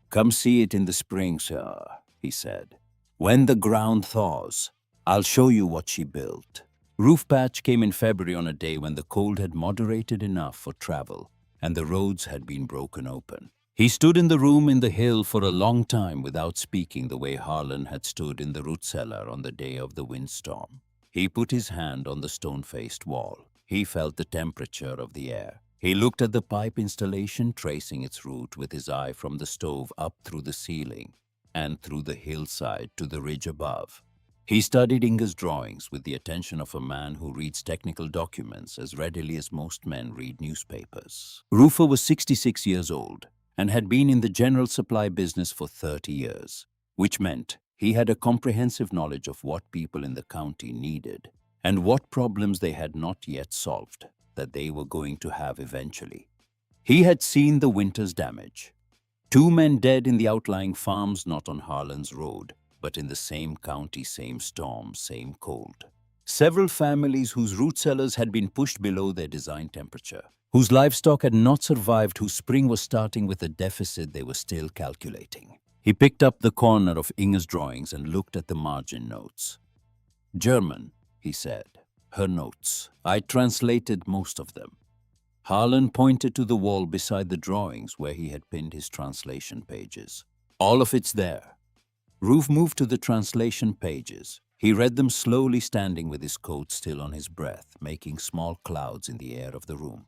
"Come see it in the spring, sir," he said. "When the ground thaws, I'll show you what she built." Roof patch came in February on a day when the cold had moderated enough for travel and the roads had been broken open. He stood in the room in the hill for a long time without speaking, the way Harlan had stood in the root cellar on the day of the windstorm. He put his hand on the stone-faced wall. He felt the temperature of the air. He looked at the pipe installation, tracing its route with his eye from the stove up through the ceiling and through the hillside to the ridge above. He studied Inga's drawings with the attention of a man who reads technical documents as readily as most men read newspapers. Roofer was 66 years old and had been in the general supply business for 30 years, which meant he had a comprehensive knowledge of what people in the county needed and what problems they had not yet solved that they were going to have eventually. He had seen the winter's damage. 2 men dead in the outlying farms, not on Harlan's road, but in the same county, same storm, same cold. Several families whose root cellars had been pushed below their design temperature, whose livestock had not survived, whose spring was starting with a deficit they were still calculating. He picked up the corner of Inga's drawings and looked at the margin notes. "German," he said. "Her notes. I translated most of them." Harlan pointed to the wall beside the drawings where he had pinned his translation pages. "All of it's there." Roof moved to the translation pages. He read them slowly, standing with his coat still on his breath, making small clouds in the air of the room.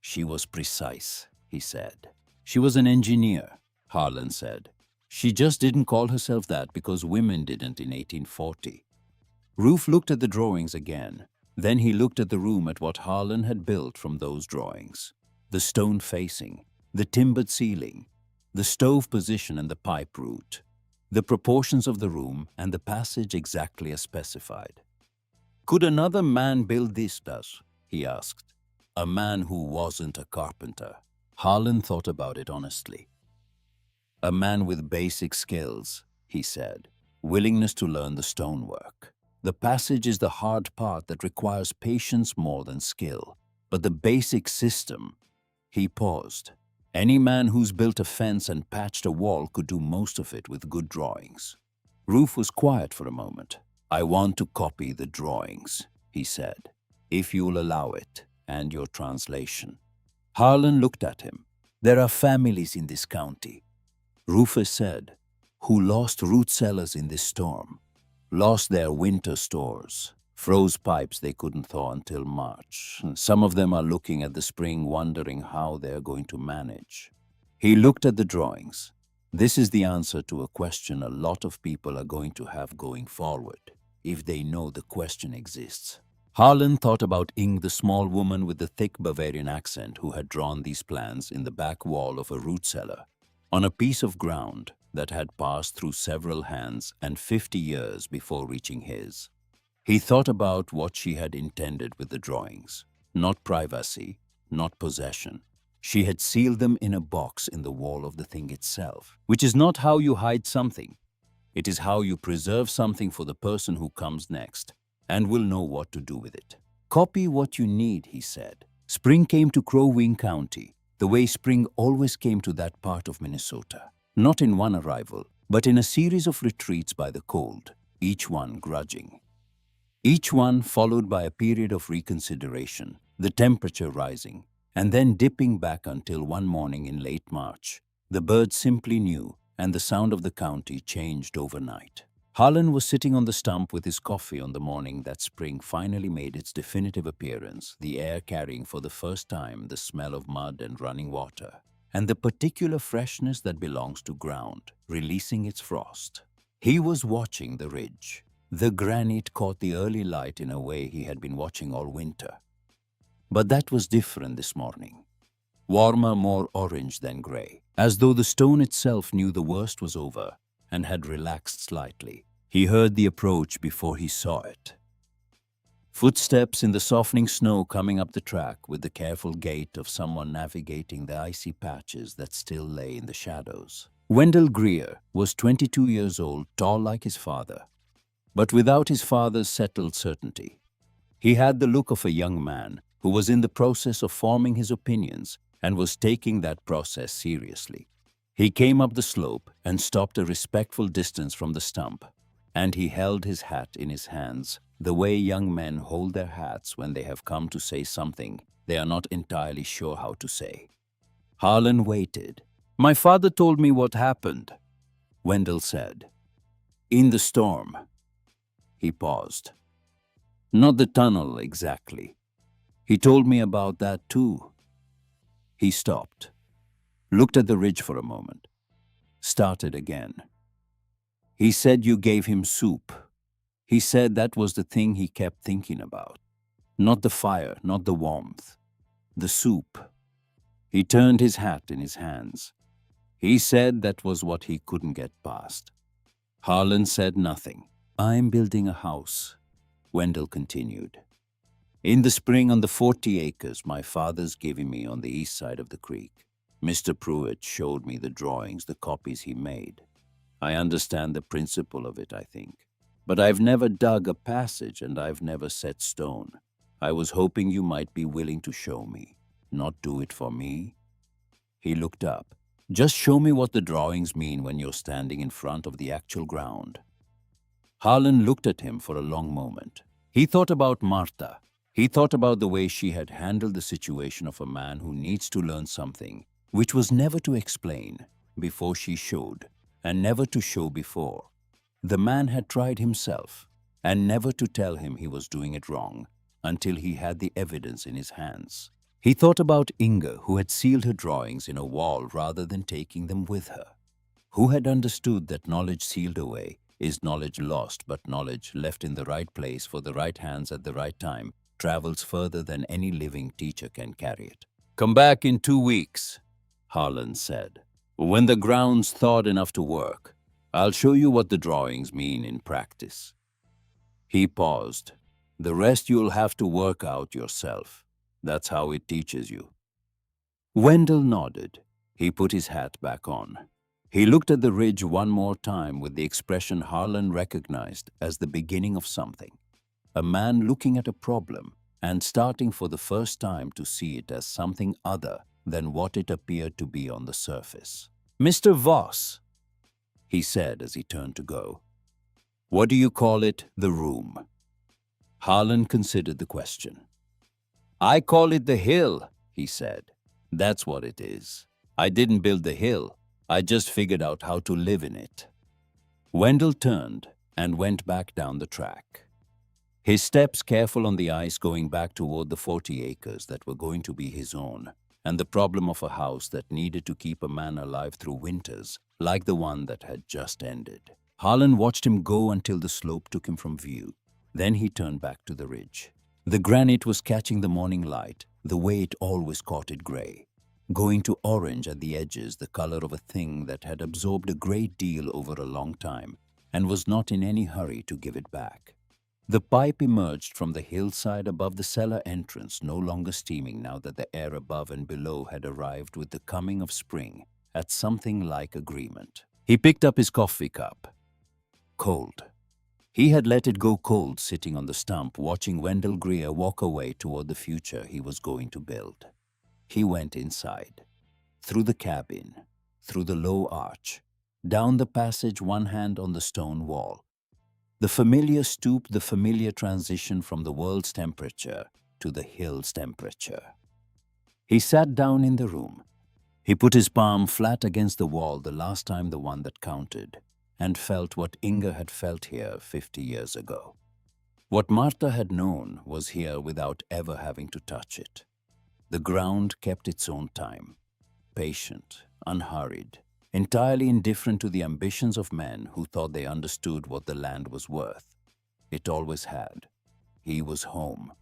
"She was precise," he said. "She was an engineer," Harlan said. "She just didn't call herself that because women didn't in 1840. Roof looked at the drawings again. Then he looked at the room, at what Harlan had built from those drawings. The stone facing, the timbered ceiling, the stove position and the pipe route, the proportions of the room and the passage exactly as specified. "Could another man build this, he asked. "A man who wasn't a carpenter." Harlan thought about it honestly. "A man with basic skills," he said. "Willingness to learn the stonework. The passage is the hard part that requires patience more than skill. But the basic system..." He paused. "Any man who's built a fence and patched a wall could do most of it with good drawings." Roof was quiet for a moment. "I want to copy the drawings," he said, "if you'll allow it, and your translation." Harlan looked at him. "There are families in this county," Rufus said, "who lost root cellars in this storm, lost their winter stores, froze pipes they couldn't thaw until March. Some of them are looking at the spring, wondering how they're going to manage." He looked at the drawings. "This is the answer to a question a lot of people are going to have going forward, if they know the question exists." Harlan thought about Ing, the small woman with the thick Bavarian accent who had drawn these plans in the back wall of a root cellar, on a piece of ground that had passed through several hands and 50 years before reaching his. He thought about what she had intended with the drawings. Not privacy, not possession. She had sealed them in a box in the wall of the thing itself, which is not how you hide something. It is how you preserve something for the person who comes next and will know what to do with it. "Copy what you need," he said. Spring came to Crow Wing County, the way spring always came to that part of Minnesota. Not in one arrival, but in a series of retreats by the cold, each one grudging. each one followed by a period of reconsideration, the temperature rising, and then dipping back until one morning in late March. The birds simply knew, and the sound of the county changed overnight. Harlan was sitting on the stump with his coffee on the morning that spring finally made its definitive appearance, the air carrying for the first time the smell of mud and running water, and the particular freshness that belongs to ground, releasing its frost. He was watching the ridge. The granite caught the early light in a way he had been watching all winter. But that was different this morning. Warmer, more orange than gray, as though the stone itself knew the worst was over and had relaxed slightly. He heard the approach before he saw it. Footsteps in the softening snow coming up the track with the careful gait of someone navigating the icy patches that still lay in the shadows. Wendell Greer was 22 years old, tall like his father, but without his father's settled certainty. He had the look of a young man who was in the process of forming his opinions and was taking that process seriously. He came up the slope and stopped a respectful distance from the stump, and he held his hat in his hands, the way young men hold their hats when they have come to say something they are not entirely sure how to say. Harlan waited. "My father told me what happened," Wendell said. "In the storm." He paused. "Not the tunnel, exactly. He told me about that too." He stopped, looked at the ridge for a moment, started again. "He said you gave him soup. He said that was the thing he kept thinking about. Not the fire, not the warmth. The soup." He turned his hat in his hands. "He said that was what he couldn't get past." Harlan said nothing. "I'm building a house," Wendell continued. "In the spring on the 40 acres my father's giving me on the east side of the creek. Mr. Pruitt showed me the drawings, the copies he made. I understand the principle of it, I think. But I've never dug a passage and I've never set stone. I was hoping you might be willing to show me. Not do it for me." He looked up. "Just show me what the drawings mean when you're standing in front of the actual ground." Harlan looked at him for a long moment. He thought about Martha. He thought about the way she had handled the situation of a man who needs to learn something, which was never to explain before she showed, and never to show before. The man had tried himself, and never to tell him he was doing it wrong until he had the evidence in his hands. He thought about Inga, who had sealed her drawings in a wall rather than taking them with her, who had understood that knowledge sealed away is knowledge lost, but knowledge left in the right place for the right hands at the right time travels further than any living teacher can carry it. "Come back in 2 weeks, Harlan said. "When the ground's thawed enough to work, I'll show you what the drawings mean in practice." He paused. "The rest you'll have to work out yourself. That's how it teaches you." Wendell nodded. He put his hat back on. He looked at the ridge one more time with the expression Harlan recognized as the beginning of something. A man looking at a problem and starting for the first time to see it as something other than what it appeared to be on the surface. "Mr. Voss," he said as he turned to go. "What do you call it, the room?" Harlan considered the question. "I call it the hill," he said. "That's what it is. I didn't build the hill. I just figured out how to live in it." Wendell turned and went back down the track. His steps careful on the ice going back toward the 40 acres that were going to be his own, and the problem of a house that needed to keep a man alive through winters like the one that had just ended. Harlan watched him go until the slope took him from view. Then he turned back to the ridge. The granite was catching the morning light, the way it always caught it gray, going to orange at the edges, the color of a thing that had absorbed a great deal over a long time and was not in any hurry to give it back. The pipe emerged from the hillside above the cellar entrance, no longer steaming now that the air above and below had arrived with the coming of spring at something like agreement. He picked up his coffee cup. Cold. He had let it go cold sitting on the stump watching Wendell Greer walk away toward the future he was going to build. He went inside, through the cabin, through the low arch, down the passage, one hand on the stone wall. The familiar stoop, the familiar transition from the world's temperature to the hill's temperature. He sat down in the room. He put his palm flat against the wall, the last time the one that counted, and felt what Inga had felt here 50 years ago. What Martha had known was here without ever having to touch it. The ground kept its own time, patient, unhurried, entirely indifferent to the ambitions of men who thought they understood what the land was worth. It always had. He was home.